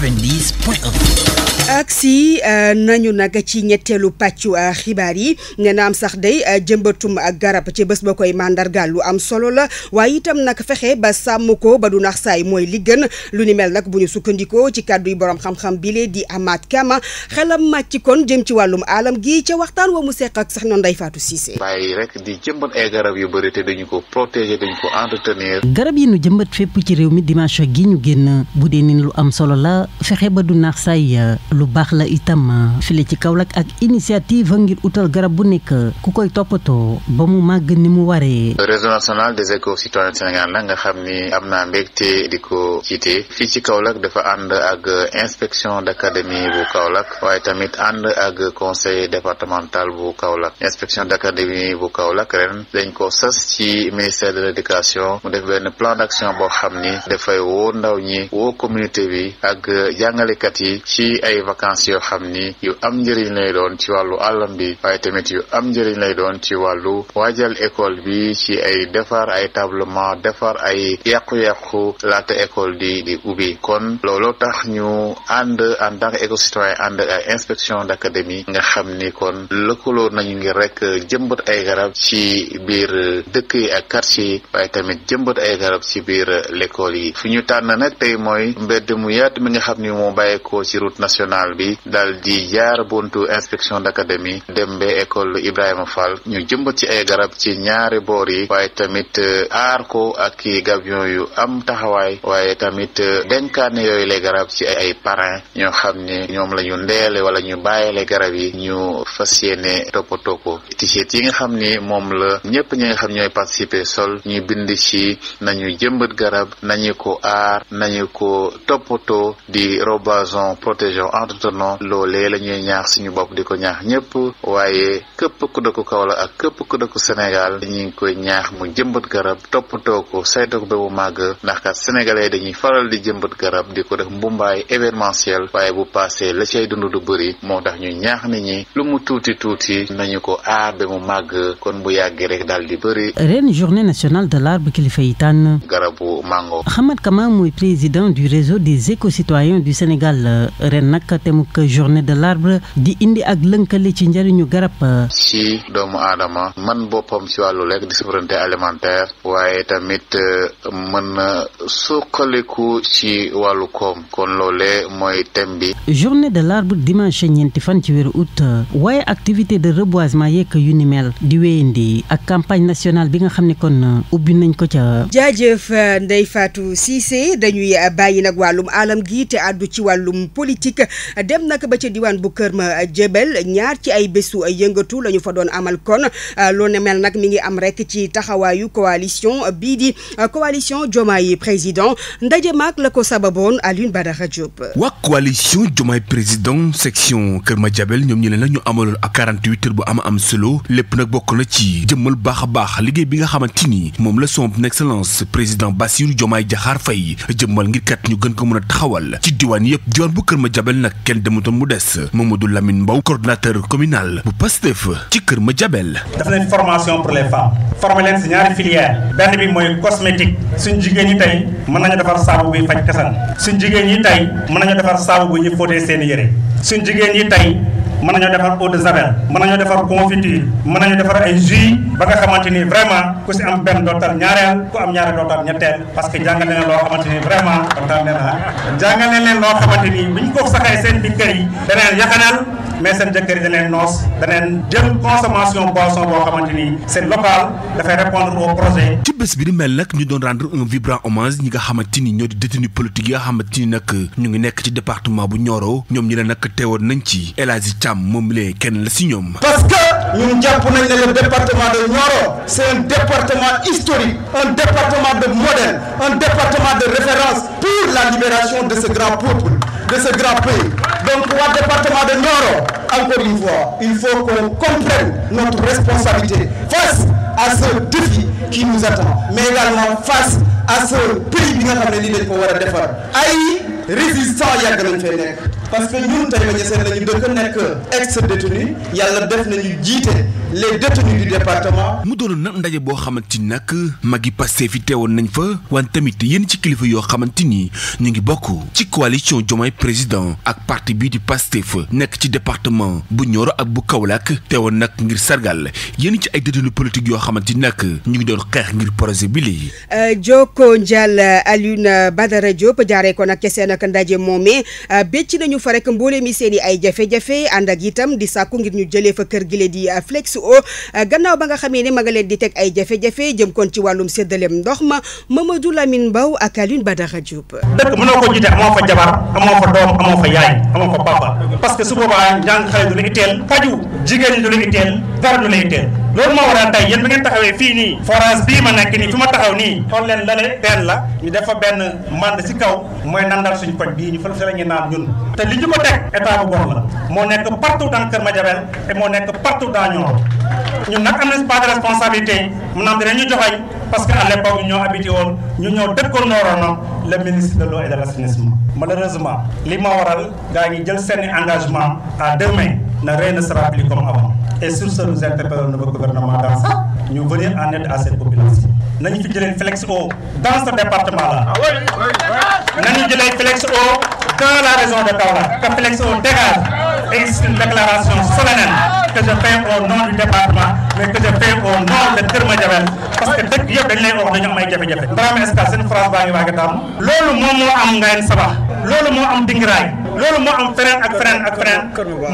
90.1. aksi nañu nag ci ñetteelu pàccu xibaar yi nee na am sax day jëmbatum garab ci bés ba koy mandargaal lu am solo la waaye itam nag fexe ba sàmm ko ba du nax saay mooy li gën lu ni mel nag bu ñu sukkandikoo ci kàddu yi borom xam-xam bile di Amath Kama xelam màcc kon jëm ci wàllum alam gi ca waxtaan wa mu seq ak sax noonu Ndeye Fatou Cissé. bàyyi rek di jëmbat ay garab yu bëri te dañu ko protéger dañu ko entretenir. garab yi nu jëmbat fépp ci réew mi dimanche gi ñu génn bu dee ni lu am solo la fexe ba du nax saay lu baax la itam file ci Kaolack ak initiative ngir utal garab bu nekk ku koy toppatoo ba mu màgg ni mu waree. réseau national des éco-citoyens du Sénégal la nga xam ni am naa mbégte di ko jiite fii ci Kaolack dafa ànd ak inspection d'académie bu Kaolack waaye tamit ànd ak conseil départemental bu Kaolack inspection d'académie bu Kaolack ren dañ ko sas ci ministère de l'éducation mu def benn plan d'action boo xam ni dafay woo ndaw ñi woo communauté bi ak jàngalekat yi ci ay vacances yoo xam ni yu am njëriñ lay doon ci wàllu àllam bi waaye tamit yu am njëriñ lay doon ci wàllu waajal école bi ci ay defar ay tablement defar ay yàqu-yàqu laata école di ubbi kon looloo tax ñu ànd en tant que éco-citoyen ànd ak inspection d'académie nga xam ni kon lëkkaloo nañu ngir rek jëmbat ay garab ci biir dëkk yi ak quartier yi waaye tamit jëmbat ay garab ci biir l'école yi fi ñu tànn nag tey mooy mbedd mu yaatu mi nga xam ni moo bàyyeekoo ci route nationale bi dal di jaar buntu inspection d'académie dem ba école Ibrahima Fall ñu jëmbat ci ay garab ci ñaari boor yi waaye tamit aar ko ak gabion yu am taxawaay waaye tamit denkaane yooyu les garab ci ay parrain ñoo xam ne ñoom la ñu ndeele wala ñu bàyyile garab yi ñu fas yéene toppatoo ko t-shirt yi nga xam ni moom la ñëpp ñi nga xam ñooy participer sol ñu bind ci nañu jëmbat garab nañu ko aar nañu ko toppatoo di reboisons protégeons entretenons loolee la ñuy ñaax suñu bopp di ko ñaax ñëpp waaye képp ku dëkk Kaolack ak képp ku dëkk Sénégal ñu ngi koy ñaax mu jëmbat garab toppatoo ko saytu ko ba mu màgg ndax kat sénégalais dañuy faral di jëmbat garab di ko def mbumbaay événementiel waaye bu passé la cay dund du bëri moo tax ñu ñaax nit ñi lu mu tuuti tuuti nañu ko aar ba mu màgg kon bu yàggee rek daal di bëri. ren journée nationale de l'arbre kilifa yi tànn garabu mango. Ahmad Kama mooy président du réseau des éco-citoyens du Sénégal ren nag temuk journée de l'arbre di indi ak lënkale ci njëriñu garab. ci doomu aadama man boppam ci wàllu lekk di souveraineté alimentaire waaye tamit mën na suqaliku ci wàllu koom kon loolee mooy thème bi. journée de l'arbre dimanche ñeenti fan ci weeru août waaye activité de reboisement yeeg yu ni mel di wéyandi ak campagne nationale bi nga xam ne kon ubbi nañ ko ca. jaajëf Ndeye Fatou Cissé dañuy bàyyi nag wàllum alam gi te àddu ci wàllum politique dem nag ba ca diwaan bu Kër Madiabel ñaar ci ay bésu yëngatu la ñu fa doon amal kon loo ne mel nag mi ngi am rek ci taxawaayu coalition bii di coalition Diomaye président ndaje maak la ko sababoon Alioune Badara Diop. waa coalition Diomaye président section Kër Madiabel ñoom ñu ne la ñu amaloon ak 48 heures bu am solo lépp nag bokk na ci jëmmal baax a baax liggéey bi nga xamante ni moom la son excellence président Bassirou Diomaye Diakhar Faye jëmmal ngir kat ñu gën ko mën a taxawal ci diwaan yëpp diwaan bu Kër Madiabel nag kenn demutoon mu des Mamadou Lamine Mbow coordonnateur communal bu Pastef ci Kër Madiabel. def nañ formation pour les femmes former leen si ñaari filière benn bi mooy cosmétique suñ jigéen ñi tey mën nañu defar saabu buy faj kasan suñ jigéen ñi tey mën nañu defar saabu bu ñu fóotee seen yére suñ jigéen ñi tey mën nañoo defar eau de javel mën nañoo defar confiture mën nañu defar ay jus ba nga xamante ni vraiment ku si am benn dootal ñaareel ku am ñaari dootal ñetteel parce que jàngale leen loo xamante ni vraiment dootal nee na jàngale leen loo xamante ni bu ñu ko saxee seen biir kër yi daneen yaxanal mais seen jëkkër yi daneen noos daneen jël consommation boisson boo xamante ni c'est local dafay répondre au projet. ci bés bi di mel nag ñu doon rendre un vibrant hommage ñi nga xamante ni ñoo di détenu politique yi nga xamante ni nag ñu ngi nekk ci département bu Nioro ñoom ñi ne nag teewoon nañ ci El Hadji Thiam moom lee kenn la si ñoom. parce que ñun jàpp nañ ne le département de Nioro c'est un département historique, un département de modèle, un département de référence pour la libération de ce grand peuple, de ce grand pays. Donc pour le département de Nioro, encore une fois, il faut qu'on comprenne notre responsabilité face à ce défi qui nous attend, mais également face à ce pays bi nga xam ne lii dañ ko war a defar ay résistants yàgg nañ fay nekk parce que ñun tey ba ñeseen lañu dëkk nekk ex-détenu yàlla def nañu jiite les détenus du département. mu doonoon nag ndaje boo xamante ni nag magi Pastef fi teewoon nañ fa wante tamit yéen ci kilifa yoo xamante ni ñu ngi bokk ci coalition Diomaye président ak parti bii di Pastef nekk ci département bu Nioro ak bu Kaolack teewoon nag ngir sargal yéen ci ay détenus politique yoo xamante ni nag ñu ngi doon xeex ngir projet bi lii. Joko Njal Alioune Badara Diop jaaree ko nag ca seen ak ndaje moomee bécc nañu fa rek mboolee mi seen i ay jafe-jafe ànd ak itam di sàkku ngir ñu jëlee fa kër gi lee di Flexo gannaaw ba nga xamee ne ma nga leen di teg ay jafe-jafe jëm kon ci wàllum séddaleem ndox ma Mamadou Lamine Mbaw ak Alioune Badara Diop. dëkk mënoo ko jiite amoo fa jabar amoo fa doom amoo fa yaay amoo fa papa parce que su boobaa njàng xale du la itteel faju jigéen ñi du la itteel dara du la itteel loolu moo waral tey yéen bi ngeen taxawee fii nii forage bii ma nekk nii fi ma taxaw nii xool leen lale teen la ñu def fa benn mand si kaw mooy nandal suñu koñ bii ñu fa la ñu naan ñun te li ñu ko teg état bu bon la moo nekk partout dans Kër Madiabel et moo nekk partout dans Nioro ñun nag am nañ pas de responsabilité maanaam dinañu joxañ parce que à l'époque ñu ñoo habité woon ñu ñoo dëkkoon Nioro le ministre de l'eau et de l'assainissement malheureusement li ma waral gaa ngi jël seeni engagement à demain na rien ne sera plus comme avant et sur ce nous interpellons le gouvernement dans ça ñu venir en aide à cette population nañu fi jëlee Flexo dans ce département là nañu jëlee Flexo dans la région de Kaolack que Flexo dégage et c'est une déclaration solennelle que je fais au nom du département mais que je fais au nom de Kër Madiabel parce que dëkk yëpp dañ lay wax dañu am ay jafe-jafe Ndramé Escale seen phrase baa ngi waag a daam loolu moom moo am Ngayen Sabax loolu moo am Dingiraay loolu moo am feneen ak feneen ak feneen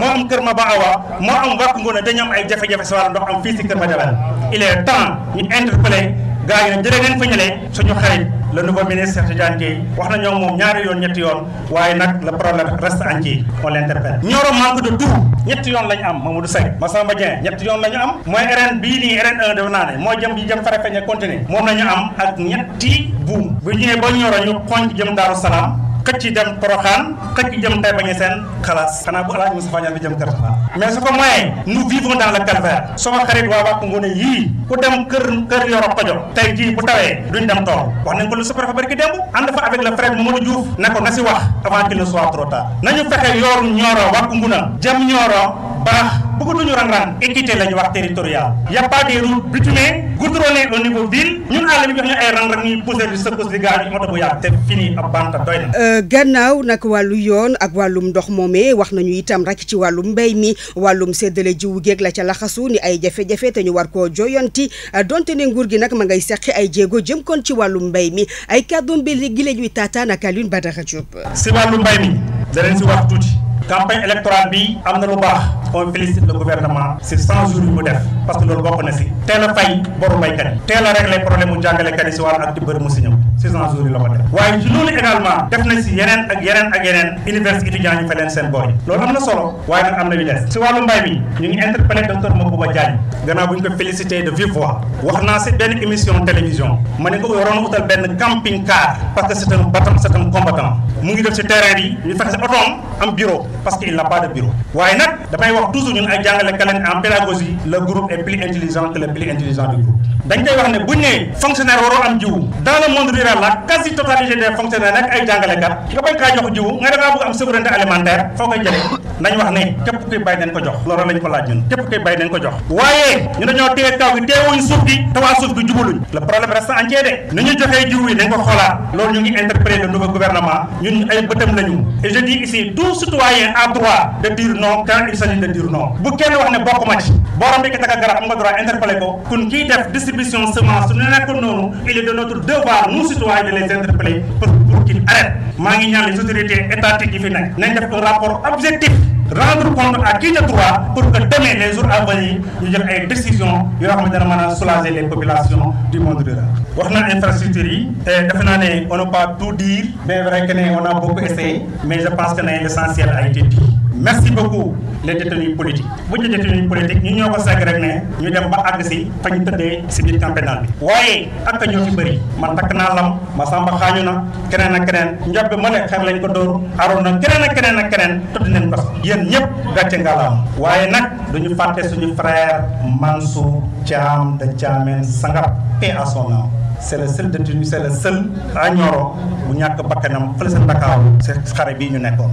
moo am Kër Maba Awa moo am Wack Ngouna dañu am ay jafe-jafe si wàllu ndox am fii si Kër Madiabel il est temps ñu interpeller gars yi ne jëlee leen fa ñëlee suñu xarit le nouveau ministre Cheikh Tidiane Dièye wax na ñoom moom ñaari yoon ñetti yoon waaye nag le problème reste entier on l'interpelle Nioro manque de tout ñetti yoon la ñu am Mamadou Seck Massamba Dieng ñetti yoon la ñu am mooy RN bii nii RN1 def naa ne mooy jëm bi jëm Farafeñe continuer moom la ñu am ak ñetti buum bu ñëwee ba Nioro ñu xonc jëm Daaru Salaam xëcc dem Porokhane xëcc jëm Taïba Niassène xalaas xanaa bu Alaaji Moustapha Niasse bi jëm Kër Sala mais su ko moyen nous vivons dans le calvaire sama xarit waa Wack Ngouna yii ku dem kër Yoro Kojo tey jii bu tawee duñ dem tool wax nañ ko lu sous-préfet bari ki démb ànd fa avec le frère Mamadou Diouf ne ko na si wax avant qu'il ne soit trop tard nañu fexe yooru Nioro Wack Ngouna jëm Nioro baax bëggatuñu rang-rang équité la ñu wax territorial y a pas des routes bitumées goudronnées au niveau ville ñun àll bi jox ñu ay rang-rang ñuy pousser di secousse di gaañ ñu oto bu yàgg te fini ab banta doy na gannaaw nag wàllu yoon ak wàllum ndox moomee wax nañu itam rek ci wàllum mbéy mi wàllum séddale jiwu géeg la ca laxasu ni ay jafe-jafe te ñu war koo joyanti donte ne nguur gi nag ma ngay seqi ay jéego jëm kon ci wàllum mbéy mi ay kàddoom bi gi la ñuy taataan ak Alioune Badara Diop. si wàllu mbéy mi danañ si wax tuuti campagne électorale bi am na lu baax on félicite le gouvernement si 100 jours yu mu def parce que loolu bokk na si teel a fay boru baykat yi teel a régler problème mu jàngalekat yi si wàllu ak di bëri mu si ñëw si 100 jours yi la ko def waaye ci loolu également def na si yeneen ak yeneen université étudiants ñu fa leen seen booy loolu am na solo waaye nag am na yu des si wàllu mbay mi ñu ngi interpellé docteur Mabouba Diagne gannaaw bu ñu ko félicité de vive voix wax naa si benn émission télévision ma ne ko waroon utal benn camping car parce que c'est un battant c'est un combattant mu ngi def si terrain bi ñu fexe si otoom am bureau parce qu'il n'a pas de bureau waaye nag damay wax toujours ñun ay jàngalekat lañ en pédagogie le groupe est plus intelligent que le plus intelligent du groupe dañ koy wax ne buñ ne fonctionnaire waroo am jiwu dans le monde rural la quasi totalité des fonctionnaires nekk ay jàngalekat nga bañ kaa jox jiwu nga dangaa bëgg am souveraineté alimentaire foo koy jëlee nañ wax ne képp kuy bay nañ ko jox loolu lañ ko laaj ñun képp kuy bay nañ ko jox waaye ñu dañoo téye kaw gi teewuñ suuf gi te waa suuf gi jubuluñ le problème reste entier de ni ñu joxee jiwu yi nañ ko xoolaat loolu ñu ngi interpeller le nouveau gouvernement ñun ay bëtam lañu et je dis ici tout citoyen a droit de dire non quand il s'agit de dire non bu kenn wax ne bokk ma ci booram bi ki taka garab am nga droit interpeller ko kun kii def distribution semence su ne nekkoon noonu il est de notre devoir nous citoyens de les interpeller pour pour qu'il arrête maa ngi ñaan les autorités étatiques yi fi nekk nañ def un rapport objectif rendre compte à qui de droit pour que demain les jours à venir ñu jël ay décisions yoo xam ne dana mën a soulager les populations du monde rural. wax na infrastructure yi defe naa ne on ne peut pas tout dire bien vrai que ne on a beaucoup essayé mais je pense que ne l'essentiel a été dit. Merci beaucoup les détenus politiques bu ñu détenus politiques ñu ñoo ko segg rek ne ñu dem ba àgg si fa ñu tëddee si biir camp pénal bi waaye ak ñoo fi bëri man takk naa lam ma samba xaañu na keneen ak keneen njobbe ma ne xeer lañ ko dóor aroon na keneen ak keneen ak keneen tëdd nañ ko yéen ñëpp gàcce ngalaam waaye nag duñu fàtte suñu frère Mansour Thiam de Thiamène Sangara paix à son âme. C'est le seul détenu, c'est le seul à Nioro bu ñàkk bakkanam fële sa Dakar ci xare bii ñu nekkoon.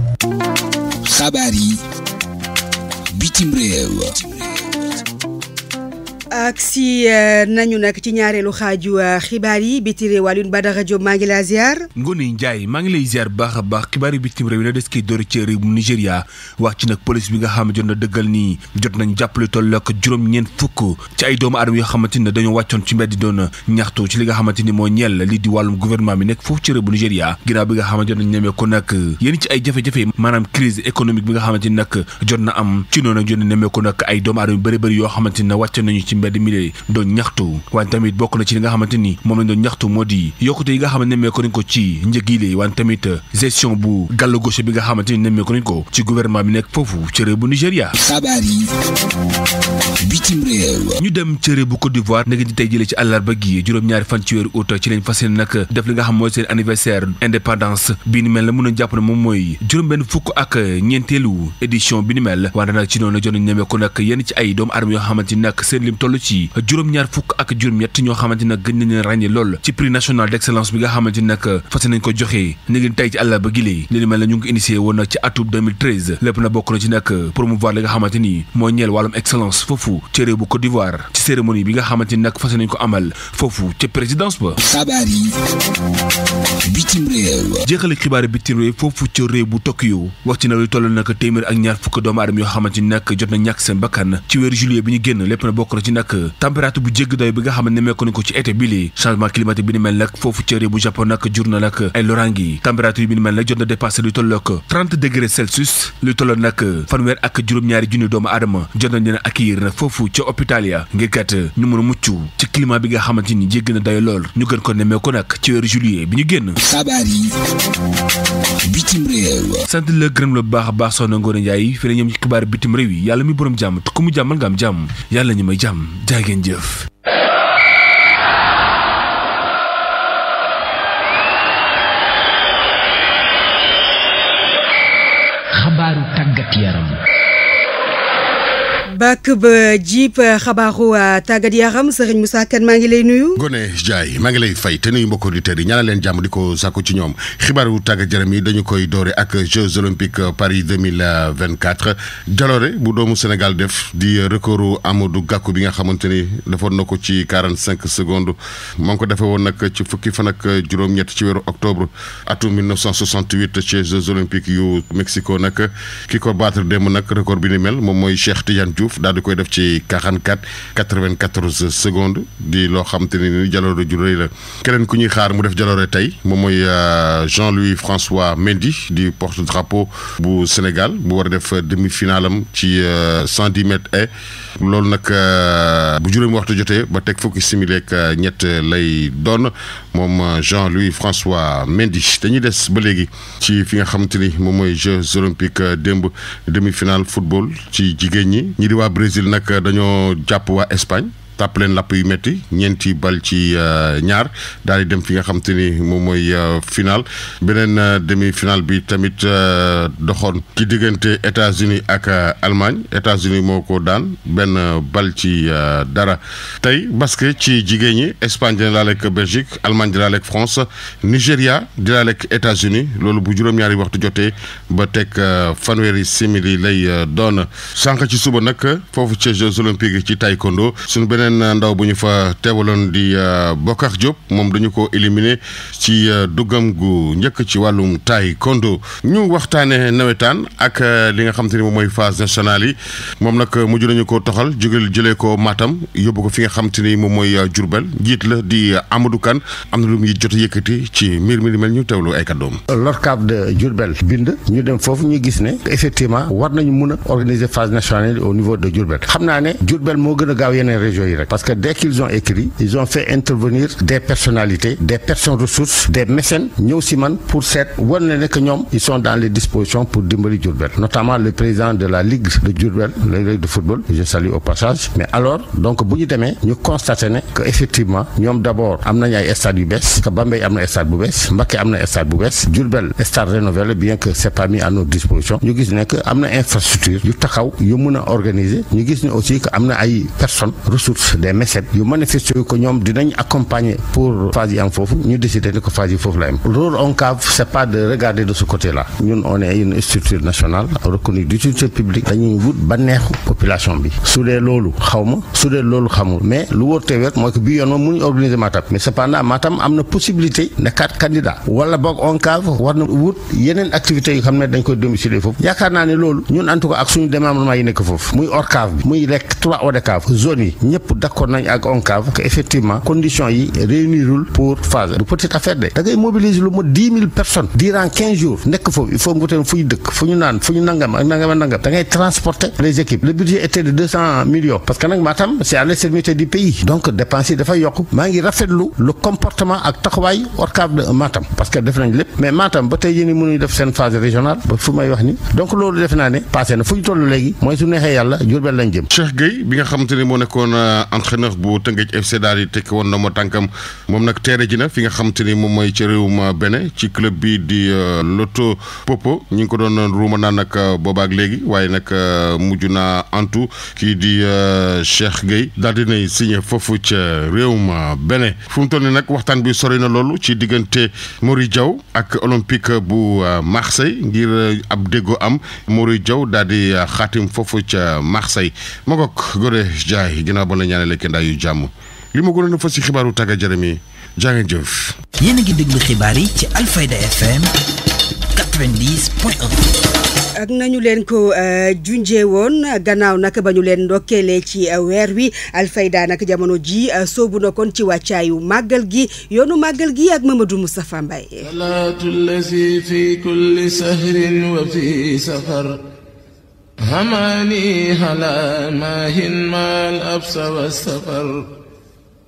Xabaar yi bitim réew. ak si nañu nag ci ñaareelu xaaju xibaar yi biti réew Alioune Badara Diop maa ngi laa ziar. Ngoné Ndiaye maa ngi lay ziar baax a baax xibaar yi bitim réew yi na des koy door ci réew mu Nigéria wax ci nag police bi nga xam ne jot na dëggal nii jot nañ jàppale toll ak juróom-ñeent fukk ci ay doomu aadama yoo xamante ni dañoo wàccoon ci mbedd doon ñaxtu ci li nga xamante ni moo ñeel lii di wàllum gouvernement bi nekk foofu ci réew bu Nigéria ginnaaw bi nga xamante jot nañ ñemee ko nag yéen ci ay jafe-jafe maanaam crise économique bi nga xamante ni nag jot na am ci noonu nag jot na ñemee ko nag ay doomu aadama yu bëri yoo xamante ni wàccoon nañu ci mbedd mi doon ñaxtu wante tamit bokk na ci li nga xamante ni moom lañ doon ñaxtu moo di yokkute yi nga xamante nemmeeku nañ ko ci njëg yi wante tamit gestion bu gàllu gauche bi nga xamante ni nemmeeku nañ ko ci gouvernement bi nekk foofu ci réew bu Nigéria. xabaar yi bitim réew. ñu dem ci réew bu Côte d'Ivoire nag di tey jëlee ci àllarba gi juróom-ñaari fan ci weeru août ci lañ fas yéene nag def li nga xam mooy seen anniversaire indépendance bi ni mel la mën a jàpp ne moom mooy juróom-benn fukk ak ñeenteelu édition bi ni mel wante nag ci noonu jot nañ nemmeeku nag yenn ci ay doomu aadama yoo xamante ni nag seen lim toll ci juróom-ñaar fukk ak juróom-ñett ñoo xamante nag gën nañ leen ràññee lool ci prix national d'excellence bi nga xamante nag fas nañ ko joxe ni ngeen tey ci àllarba gi li mel na ñu ngi initié woon nag ci atum 2013 lépp na bokk na ci nag promouvoir li nga xamante ni moo ñeel wàllum excellence foofu ci réew bu Côte d'Ivoire ci cérémonie bi nga xamante ni nag fas nañ ko amal foofu ci présidence ba. xabaar yi bitim réew. jeexale xibaar yi bitim réew foofu ci réew bu Tokyo wax ci nag lu toll nag téeméer ak ñaar fukk doomu aadama yoo xamante ni nag jot na ñàkk seen bakkan ci weeru juillet bi ñu génn lépp na bokk na ci nag température bu jégg doy bi nga xam ne nemmeeku nañ ko ci été bi li changement climatique bi ni mel nag foofu ci réew bu Japon nag jur na nag ay loraangi température bi ni mel nag jot na dépassé lu tollook 30 degrés Celsius lu tolloon nag fanweer ak juróom-ñaari junni doomu aadama jot nañ leen a accueillir nag foofu ca hôpital ya ngir kat ñu mën a mucc ci climat bi nga xamante ni jégg na day lool ñu gën ko nemmeeku nag ci weeru juillet bi ñu génn. xabaar yi bitim réew. sant la gërëm la baax a baax soxna Ngoné Ndiaye fi ne ñoom ci xibaar bitim réew yi yàlla mi borom jàmm te ku mu jàmmal nga am jàmm yàlla ñu may jàmm jaay ngeen jëf. xabaaru tàggat yaram. bàkk ba jiip xabaaru tàggat yaram Serigne Moussa Kane maa ngi lay nuyu. Ngoné Ndiaye maa ngi lay fay te nuyu mbokk auditeurs yi ñaanal leen jàmm di ko sàkku ci ñoom xibaaru tàggat yaram yi dañu koy doore ak Jeux olympiques Paris 2024 jaloore bu doomu Sénégal def di recordu Amadou Gakou bi nga xamante ni defoon na ko ci 45 secondes moo ngi ko defee woon nag ci fukki fan ak juróom-ñett ci weeru octobre atum 1968 ci Jeux olympiques yu Mexico nag ki ko battre démb nag record bi ni mel moom mooy Cheikh Tidiane Diouf daal di koy def ci 94 secondes di loo xam te ni jaloore ju rëy la keneen ku ñuy xaar mu def jaloore tey moom mooy Jean-Louis François Mendy di porte-drapeau bu Sénégal bu war a def demi-finale am ci 110 mètres et loolu nag bu juróomi waxtu jotee ba teg fukki simili ak ñett lay doon moom Jean-Louis François Mendy dañuy des ba léegi ci fi nga xamante ni moom mooy Jeux olympiques démb demi-finale football ci jigéen ñi di waa Brésil nag dañoo jàpp waa Espagne tàpp leen lapp yu métti ñeenti bal ci ñaar daal di dem fi nga xam te ni moom mooy final beneen demi-finale bi tamit doxoon ci diggante États-Unis ak Allemagne États-Unis moo ko daan benn bal ci dara tey basket ci jigéen ñi Espagne dina laale ak Belgique Allemagne dina laale ak France Nigéria dina laale ak États-Unis loolu bu juróom-ñaari waxtu jotee ba teg fanweeri simili lay doon sànq ci suba nag foofu ci Jeux olympiques ci taekwondo suñu beneen beneen ndaw bu ñu fa teewaloon di Bokar Diop moom dañu ko éliminé ci duggam gu njëkk ci wàllum taekwondo. ñu waxtaanee nawetaan ak li nga xam te ni moom mooy phase nationale yi moom nag mujj nañu ko toxal jëlee ko Matam yóbbu ko fi nga xam te ni moom mooy Diourbel njiit la di Amadou Kane am na lu muy jot a yëkkati ci mbir mi di mel ñu teewlu ay kàddoom. l'ORCAV de Diourbel bind ñu dem foofu ñu gis ne effectivement war nañu mun a organiser phase nationale au niveau de Diourbel xam naa ne Diourbel moo gën a gaaw yeneen régions yi rek parce que dès qu'ils ont écrit ils ont fait intervenir des personnalités des personnes ressources des mécènes ñëw si man pour seet war na ne que ñoom ils sont dans les dispositions pour dimbali Diourbel notamment le président de la ligue de Diourbel la ligue de football je salue au passage mais alors donc bu ñu demee ñu constaté ne que effectivement ñoom d'abord am nañu ay stades yu bees que Bambey am na stade bu bees Mbacké am na stade bu bees Diourbel stade rénové bien que c'est pas mis à notre disposition ñu gis ne que am na infrastructure yu taxaw yu mën a organiser ñu gis ne aussi que am na ay personnes ressources des mécènes yu manifesté yu ko ñoom dinañ accompagner pour phase yi am foofu ñu décider ne ko phase yi foofu la am rôle ONCAV c'est pas de regarder de ce côté là ñun on est une structure nationale reconnue d'utilité publique dañuy wut bànneexu population bi su dee loolu xaw ma su dee loolu xamul mais lu wóor te wér mooy que bii yoon moom mënuñ organiser Matam mais cependant Matam am na possibilité nekkaat candidat wala boog ONCAV war na wut yeneen activités yu xam ne dañ koy domicilier foofu yaakaar naa ne loolu ñun en tout cas ak suñu démembrement yi nekk foofu muy ORCAV bi muy rek 3 ODCAV zone yi ñëpp d'accord nañ ak ONCAV que effectivement conditions yi réunirul pour phase du petite affaire de da ngay mobiliser lu mot 10 000 personnes durant 15 jours nekk foofu il faut nga wuteen fu ñu dëkk fu ñu naan fu ñu nangam ak nangam ak nangam da ngay transporter les équipes le budget était de 200 millions parce que nag Matam c'est à l'extrémité du pays donc dépenses yi dafay yokk maa ngi rafetlu le comportement ak taxawaay ORCAV de Matam parce que def nañ lépp mais Matam ba tey yéen mënuñu def seen phase régionale ba fu may wax ni donc loolu def naa ne passé na fu ñu toll léegi mooy su neexee yàlla Diourbel lañ jëm. Cheikh Gueye bi nga xamante ni moo nekkoon entraîneur bu Teungueth FC daal di tekki woon na moo tànkam moom nag teere ji na fi nga xamante ni moom mooy ci réewum Bénin ci club bi di Loto Popo ñu ngi ko doon ruuma naan nag boobaak léegi waaye nag mujj naa antu kii di Cheikh Gueye daal di nay signé foofu ca réewum Bénin fu mu toll nii nag waxtaan bi sori na loolu ci diggante Mory Diaw ak Olympique bu Marseille ngir ab déggoo am Mory Diaw daal di xaatim foofu ca Marseille ma goog Goré Ndiaye ginnaaw ba la ñaanale kendaa yu jàmm li ma gënoon a fa si xibaaru tàggat yaram yi jaa ngeen jëf. yéen a ngi déglu xibaar yi ci Alfayda FM 90.1. ak nañu leen ko junjee woon gannaaw nag ba ñu leen ndokkeelee ci weer wi Alfayda nag jamono ji soobu na kon ci wàccaayu màggal gi yoonu màggal gi ak Mamadou Moustapha Mbaye. salaatu lazi fi kulli sahrin wa fi safar hamani hala mahin mal absa wa safar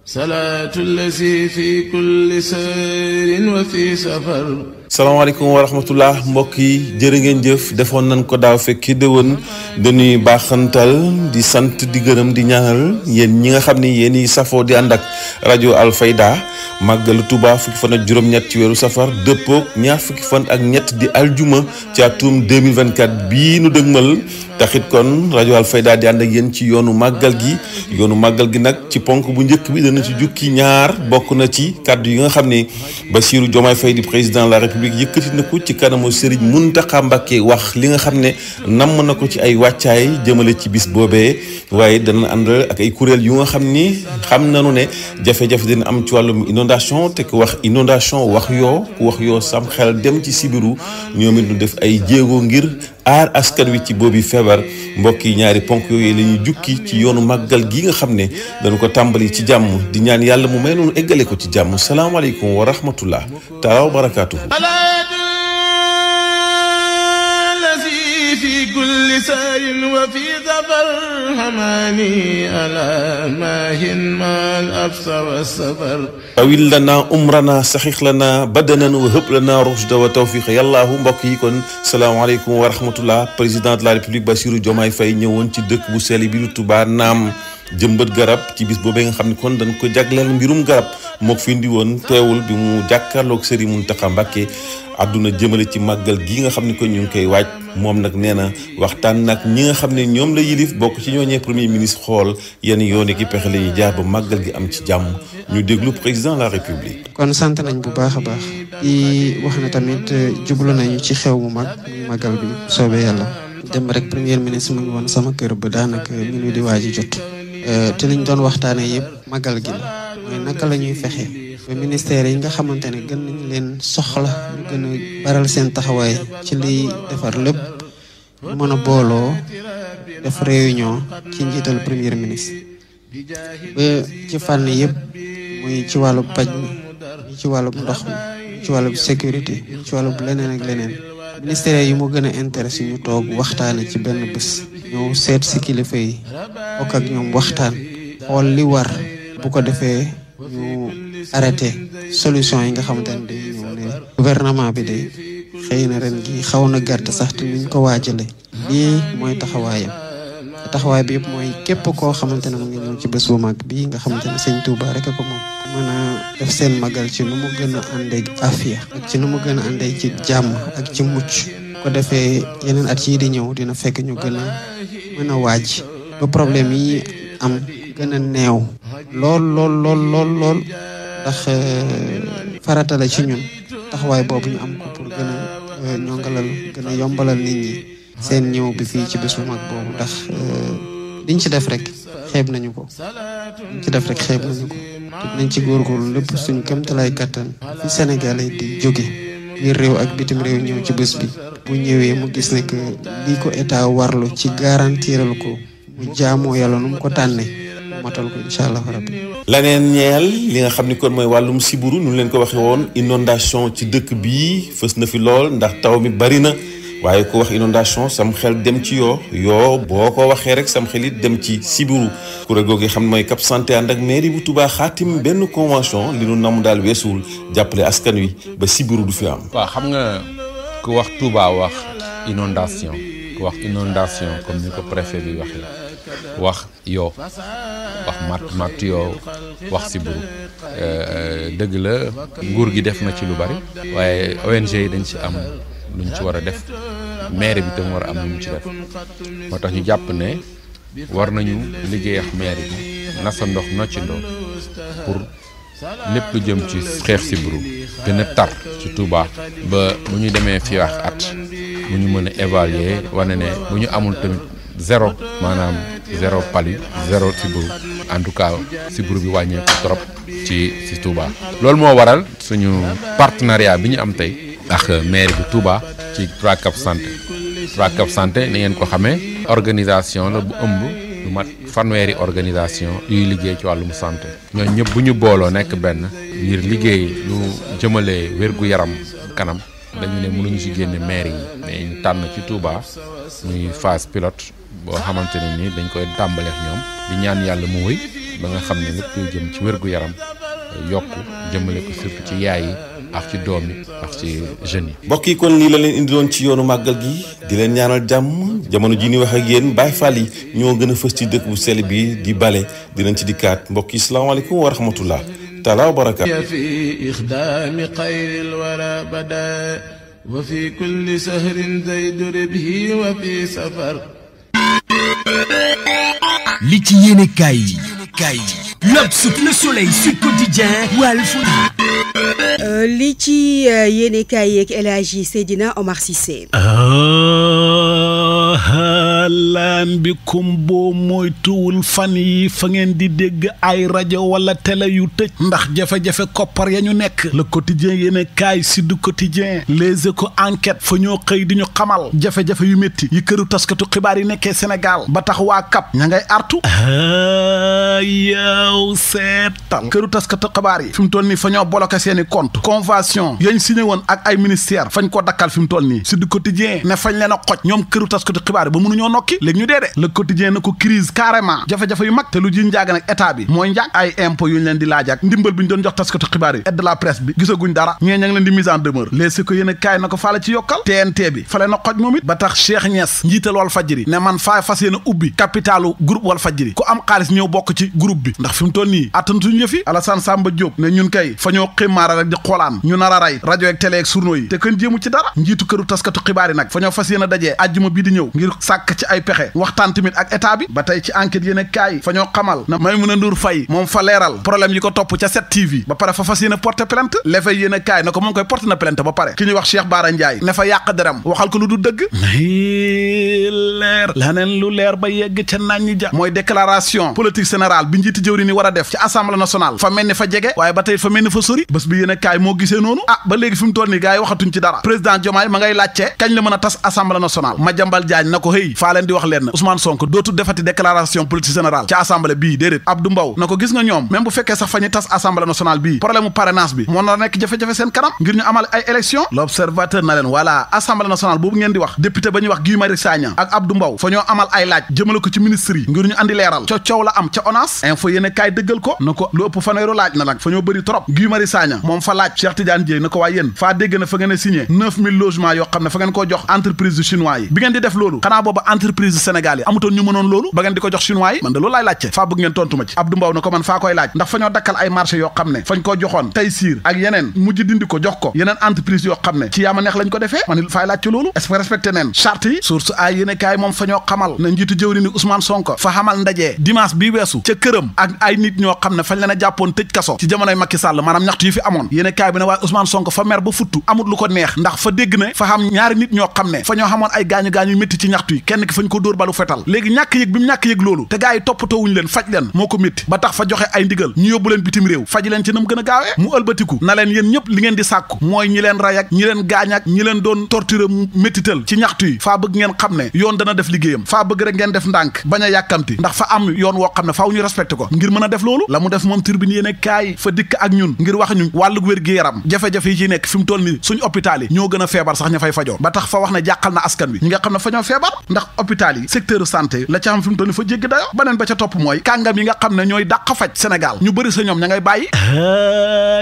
salaatu lazi fi kulli sahrin wa fi safar. salaamaaleykum wa rahmatullah mbokk yi jërë ngeen jëf defoon nañ ko daaw fekki déwén dañuy baaxantal di sant di gërëm di ñaanal yéen ñi nga xam ne yéen yi safoo di ànd ak rajo Alfayda màggalu Tuuba fukki fan ak juróom-ñett ci weeru safar dëppook ñaar fukki fan ak ñett di aljuma ci atum 2024 bii nu dëgmal taxit kon rajo Alfayda di ànd ak yéen ci yoonu màggal gi nag ci ponk bu njëkk bi dana ci jukki ñaar bokk na ci kàddu yi nga xam ne Bassirou Diomaye Faye di président de la République yëkkati na ko ci kanamu Serigne Mountakha Mbacké wax li nga xam ne namm na ko ci ay wàccaay jëmale ci bis boobee waaye dana ànd ak ay kuréel yu nga xam ni xam nañu ne jafe-jafe dina am ci wàllum inondation te ku wax inondation wax yoo sam xel dem ci sibiru ñoom it ñu def ay jéego ngir aar askan wi ci boobi feebar mbokk yi ñaari ponk yooyu la ñuy jukki ci yoonu màggal gi nga xam ne dañu ko tàmbali ci jàmm di ñaan yàlla mu may noonu eggale ko ci jàmm salaamaaleykum wa rahmatullah taala wa barakaatuhu. في كل سار وفي ظفر هماني ألا ماهن ما الأبس والسفر awil lana umrana saxix lana badanan wa hëb lana rushda wa tawfiq yàllaahu mbokk yi kon salaamaaleykum wa rahmatullah président de la république Bassirou Diomaye Faye ñëwoon ci dëkk bu sell bi lu Touba naam jëmbat garab ci bis boobee nga xam ne kon dañ ko jagleel mbirum garab moo ko fi indi woon teewul bi mu jàkkaarloog Serigne Mountakha Mbacké àdduna jëmale ci màggal gi nga xam ne ko ñu ngi koy waaj moom nag nee na waxtaan nag ñi nga xam ne ñoom la yilif bokk ci ñooñee premier ministre xool yenn yoon ki pexe la ñuy jaar ba màggal gi am ci jàmm ñu déglu président de la république. kon sant nañ bu baax a baax di wax ne tamit jublu nañu ci xew mu mag muy màggal bi soobee yàlla dem rek premier ministre mu ngi woon sama kër ba daanaka minuit di waaj a jot te liñ doon waxtaanee yëpp magal gi la mooy naka la ñuy fexe ba ministère yi nga xamante ne gën nañ leen soxla ñu gën a baral seen taxawaay ci liy defar lépp ñu mën a booloo def réunion ci njiital premier ministre ba ci fànn yëpp muy ci wàllu paj mi ci wàllu ndox mi ci wàllu sécurité ci wàllu leneen ak leneen ministère yi mu gën a intéressé ñu toog waxtaane ci benn bés ñëw seet si kilifa yi bokk ak ñoom waxtaan xool li war bu ko defee ñu arrêté solution yi nga xamante ne day ñëw ne gouvernement bi de xëy na ren gi xaw na gàtt sax te nuñ ko waajale lii mooy taxawaayam taxawaay bi yëpp mooy képp koo xamante ne mu ngi ñëw ci bés bu mag bii nga xamante ne sëñ Touba rek a ko moom mën a def seen magal ci nu mu gën a àndee afiya ak ci nu mu gën a àndee ci jàmm ak ci mucc ko defee yeneen at yii di ñëw dina fekk ñu gën a mën a waaj ba problème yi am gën a neew lool lool ndax farata la ci ñun taxawaay boobu ñu am ko pour gën a ñongalal gën a yombalal nit ñi seen ñëw bi fii ci bés bu mag boobu ndax liñ ci def rek xeeb nañu ko nañ ci góorgóorlu lépp suñu kéemtalaay kàttan fi Sénégalais di jóge biir réew ak bitim réew ñëw ci bés bi bu ñëwee mu gis ne que lii ko état warlu ci garantiral ko mu jaamoo yàlla nu mu ko tànnee mu matal ko incha allah rabbi. laneen ñeel li nga xam ni kon mooy wàllum siburu nu leen ko waxee woon inondation ci dëkk bii fës na fi lool ndax taw mi bari na. waaye ko wax inondation sam xel dem ci yoo boo ko waxee rek sam xel it dem ci sibiru kuréel googu xam ne mooy Cap Santé ànd ak mairie bu Touba xaatim benn convention li nu namu daal weesuwul jàppale askan wi ba sibiru du fi am. waaw xam nga ku wax Touba wax inondation ku wax inondation comme ni ko préfet bi waxee wax yoo wax matt yoo wax sibiru dëgg la nguur gi def na ci lu bari waaye ONG yi dañ ci am. luñ ci war a def maire bi tam war a am lu mu ci def moo tax ñu jàpp ne war nañu liggéey ak maire bi nasa ndox noccindoo pour lépp lu jëm ci xeex sibiru gën a tar ci Touba ba bu ñu demee fii wax at bu ñu mën a évaluer wane ne bu ñu amul tamit zéro maanaam zéro palu zéro sibiru en tout cas sibiru bi wàññeeku trop ci Touba loolu moo waral suñu partenariat bi ñu am tey ak maire bi Touba ci 3CAP santé ni ngeen ko xamee organisation la bu ëmb lu mat fanweeri organisation yuy liggéey ci wàllum santé ñooñu ñëpp bu ñu booloo nekk benn ngir liggéey lu jëmale wér-gu-yaram kanam dañu ne mënuñu ci génne maire yi mais ñu tànn ci Touba muy phase pilote boo xamante ne ni dañ koy tàmbaleek ñoom di ñaan yàlla mu wëy ba nga xam ne lépp luy jëm ci wér-gu-yaram yokku jëmale ko surtout ci yaay yi ak ci doom yi ak ci jeunes yi. mbokk yi kon lii la leen indiloon ci yoonu màggal gi di leen ñaanal jàmm jamono ji ni wax ak yéen Baye Fall yi ñoo gën a fës ci dëkk bu sell bi di bale dinañ ci dikkaat mbokk yi salaamaaleykum wa rahmatullah taala wa barakaatu. fi ixdaami xayril wara bada wa fi kulli sahrin zaydu ribhi wa fi safar. li ci yéene kaay yi. L'Obs, Le Soleil, Sud Quotidien, Walf. li ci yéene kaay yeeg El Hadji Seydina Omar Cissé. laan bi boo mooy tuwul fan yi fa ngeen di dégg ay rajo wala télé yu tëj ndax jafe-jafe koppar ya ñu nekk Le Quotidien yéene kaay Sud Quotidien Les Échos enquête fa ñoo xëy di ñu xamal jafe-jafe yu métti yi këru taskatu xibaar yi nekkee Sénégal ba tax waa CAP ña ngay artu yow seetal këru taskatu xibaar yi fi mu toll nii fa ñoo bloqué seeni compte convention yañ signé woon ak ay ministère fañ ko dakkal fi mu toll nii Sud Quotidien ne fañ leen a xoj ñoom këru taskatu xibaar yi ba mënuñoo nokki léegi ñu dee de Le Quotidien na ko crise carrément jafe-jafe yu mag te lu ji njaaga nag état bi mooy njaag ay impôt yu ñu leen di laaj ak ndimbal bi ñu doon jox taskatu xibaar yi aide de la presse bi gisaguñ dara ñee ña ngi leen di mise en demeure léegi ko yéen a kaay na ko faale ci yokkal TNT bi fa leen a xoj moom it ba tax Cheikh Niass njiital Walfadjri ne man faa fas yéen a ubbi capitalu groupe Walfadjri ku am xaalis ñëw bokk ci groupe bi ndax fi mu toll nii attantuñu yëfi Alassane Samba Diop ne ñun kay fa ñoo ximmaara rek di xoolaan ñu nar a rey rajo ak télé ak journaux yi te kenn jéemu ci dara njiitu këru taskatu xibaar yi nag fa ñoo fas yéen a dajee àjjuma bii di ñëw ngir sàkk ci ay pexe waxtaan tamit ak état bi ba tey ci enquête yéen kaay fa ñoo xamal na Maïmouna Ndour Faye moom fa leeral problème yi ko topp ca 7TV ba pare fa fas yéene porter plainte lefay yéen kaay na ko moom koy porter na plainte ba pare ki ñuy wax Cheikh Bara Ndiaye ne fa yàq deram waxal ko lu du dëgg leer laneen lu leer ba yegg ca nañ ja mooy déclaration politique générale bi njiiti jëwri ni war a def ci assemblée nationale fa mel ni fa jege waaye ba tey fa mel ni fa sori bés bi yéen kaay moo gisee noonu ba léegi fi mu toll nii gars yi waxatuñ ci dara président Diomaye ma ngay laajte kañ la mën a tas assemblée nationale Madiambal Diagne na ko hëy faa leen di wax leen Ousmane Sonko dootul defati déclaration politique générale ci assemblée bii déedéet Abdou Mbow na ko gis nga ñoom même bu fekkee sax fa ñuy tas assemblée nationale bii problème mu parrainage bi moo na nekk jafe-jafe seen kanam ngir ñu amal ay élection l'observateur na leen voilà assemblée nationale boobu ngeen di wax député ba ñuy wax Guy Marius Sagna ak Abdou Mbow fa ñoo amal ay laaj jëmale ko ci ministre yi ngir ñu andi leeral coow la am ca ONAS info yéene kaay dëggal ko na ko lu ëpp fanweeru laaj na nag fa ñoo bëri trop Guy Marius Sagna moom fa laaj Cheikh Tidiane Dièye na ko waaye yéen faa dégg na fa ngeen a signé 9000 logements yoo xam ne fa ngeen koo jox entreprise du chinois yi bi ngeen di def loolu xanaa booba entreprise du Sénégal yi amutoon ñu mënoon loolu ba ngeen di ko jox chinois yi man de loolu laay laajte faa bëgg ngeen tontu ma ci Abdou Mbow na ko man faa koy laaj ndax fa ñoo dakkal ay marché yoo xam ne fañ koo joxoon Taysiir ak yeneen mujj dindi ko jox ko yeneen entreprise yoo xam ne ci yaama neex lañ ko defee man faay laaj ci loolu est-ce que respecté neen charte yi source ay yéene kaay moom fa ñoo xamal na njiitu jëwri ni Ousmane Sonko fa xamal ndaje dimanche bi weesu ca këram ak ay nit ñoo xam ne fañ leen a jàppoon tëj kaso ci jamonoy Macky Sall maanaam ñaxtu yi fi amoon yéene kaay bi ne waaye Ousmane Sonko fa mer ba futtu amut lu ko neex ndax fa dégg ne fa xam ñaari nit ñoo xam ne fa ñoo xamoon ay gaañu-gaañu métti ci ñaxtu yi kenn ki fañ ko dóor balu fetal léegi ñàkk yëg bi mu ñàkk yëg loolu te gaa yi toppatoowuñu leen faj leen moo ko métti ba tax fa joxe ay ndigal ñu yóbbu leen bitim réew faj leen ci nam gën a gaawee mu ëlbatiku na leen yéen ñëpp li ngeen di sàkku mooy ñi leen ray ak ñi leen gaañ ak ñi leen doon torturer méttital ci ñaxtu yi faa bëgg ngeen xam ne yoon dana def liggéeyam faa bëgg rek ngeen def ndànk bañ a yàkkamti ndax fa am yoon woo xam ne faaw ñu respecté ko ngir mën a def loolu la mu def moom turbine yéene kaay fa dikk ak ñun ngir wax ñu wàllug wér-gi-yaram jafe-jafe yi ci nekk fi mu toll ni suñ hôpital yi ñoo gën a feebar sax ña fay fajoo ba tax fa wax ne jàqal na askan wi ñi nga xam ne fa ñoo feebar ndax hôpital yi secteur santé la ca xam fi mu toll ni fa jéggi dayo beneen ba ca topp mooy kàngam yi nga xam ne ñooy dàq faj Sénégal ñu bëri sa ñoom ña ngay bàyyi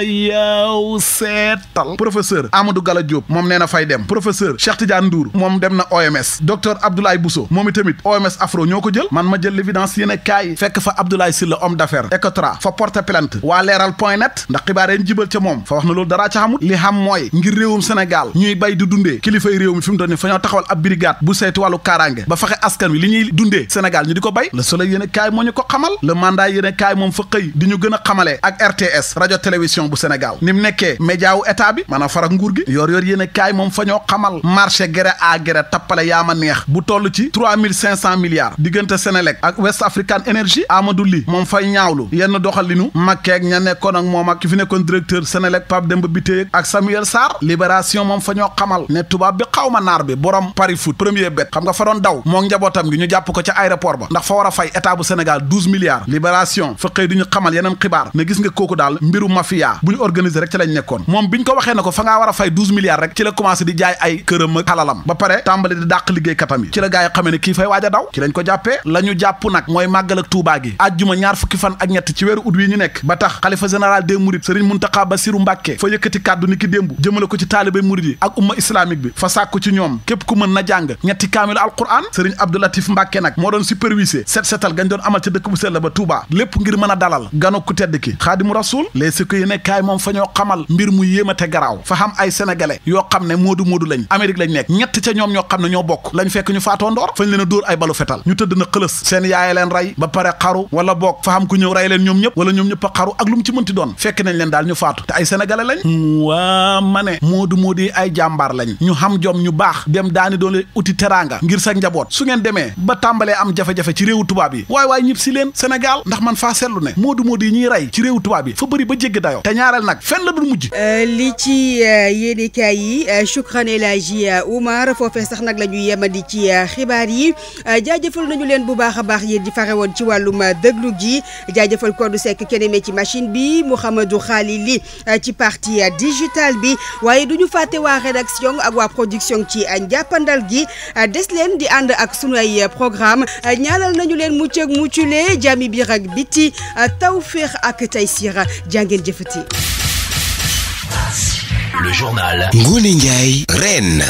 yow seetal professeur Amadou Gala Diop moom nee na fay dem professeur Cheikh Tidiane Ndour moom dem na OMS docteur Abdoulaye Bousso moom itamit OMS Afro ñoo ko jël man ma jël l'évidence yéene kaay fekk fa Abdoulaye Sylla homme d'affaires Ecotra fa porter plainte waa leeral.net ndax xibaar yeen jibal ca moom fa wax na loolu daraa ca xamul li xam mooy ngir réewum Sénégal ñuy bay di dundee kilifay réew mi fi mu doon ni fa ñoo taxawal ab brigade bu saytu wàllu kaaraange ba fexe askan wi li ñuy dundee Sénégal ñu di ko bay Le Soleil yéene kaay moo ñu ko xamal le mandat yéene kaay moom fa xëy di ñu gën a xamalee ak RTS radio télévision bu Sénégal ni mu nekkee média wu état bi maanaam farak nguur gi yor yéene kaay moom fa ñoo xamal marché gré à gré tappale yaama neex bu toll ci 3500 milliards diggante Sénélec ak West African Energy Amadou Ly moom fay ñaawlu yenn doxalinu makkeeg ña nekkoon ak moom ak ki fi nekkoon directeur Sénélec Pape Demba Bitèye ak Samuel Sarr Libération moom fa ñoo xamal ne tubaab bi xaw ma naar bi borom Paris Foot premier bet xam nga fa doon daw moo njabootam gi ñu jàpp ko ca aéroport ba ndax fa war a fay état bu Sénégal 12 milliards Libération fa xëy di ñu xamal yeneen xibaar ne gis nga kooku daal mbiru mafia bu ñu organiser rek ci lañ nekkoon moom biñ ko waxee ne ko fa ngaa war a fay 12 milliards rek ci la commencé di jaay ay këram ak xalalam ba pare tàmbali di dàq liggéey katam yi ci la gaa yi xamee ne kii fay waaj a daw ci lañ ko jàppee la ñu jàpp nag mooy màggal ak Tuubaa gi àjjuma ñaar fukki fan ak ñett ci weeru ut wi ñu nekk ba tax xalifa général des mourides Serigne Mountakha Bassirou Mbacké fa yëkkati kàddu ni ki démb jëmale ko ci taalibe mouride yi ak umma islamique bi fa sàkku ci ñoom képp ku mën na jàng ñetti kaamilu alquran Serigne Abdou Latif Mbacké nag moo doon supervisé setal gañ doon amal ca dëkk bu sell ba Touba lépp ngir mën a dalal gano ku tedd ki Xaadimu Rasuul les si ko yéene kaay moom fa ñoo xamal mbir mu yéemate garaaw fa xam ay sénégalais yoo xam ne moodu lañ Amérique lañ nekk ñett ca ñoom ñoo xam ne ñoo bokk lañ fekk ñu faatoo ndoor fañ leen a dóor ay balu fetal ñu tëdd na xëlës seen yaay leen rey ba pare xaru wala bokk fa xam ku ñëw rey leen ñoom ñëpp wala ñoom ñëpp a xaru ak lu mu ci mënti doon fekk nañ leen daal ñu faatu te ay sénégalais lañ waa ma ne moodu yi ay jàmbaar lañ ñu xam jom ñu baax dem daani doon uti teraanga ngir sa njaboot su ngeen demee ba tàmbalee am jafe-jafe ci réewu tubaab yi waay ñib si leen Sénégal ndax man faa seetlu ne moodu yi ñuy rey ci réewu tubaab yi fa bëri ba jéggi dayoo te ñaareel nag fenn la dul mujj li ci yéenekaay yi Shukran El Hadji Oumar foofee sax nag la ñuy yemandi ci xibaar yi jaajëfal nañu leen bu baax a baax yéen di fare woon ci wàllum déglu gi jaajëfal Kodou Seck keneme ci machine bi Mouhamadou Khalili ci partie digitale bi waaye du ñu fàtte waa rédaction ak waa production ci njàppandal gi des leen di ànd ak sunu ay programme ñaanal nañu leen mucc ak muccule jàmmi biir ak biti tawféex ak taysir jàngeen jëfati. Le journal Ngoné Ndiaye Reine.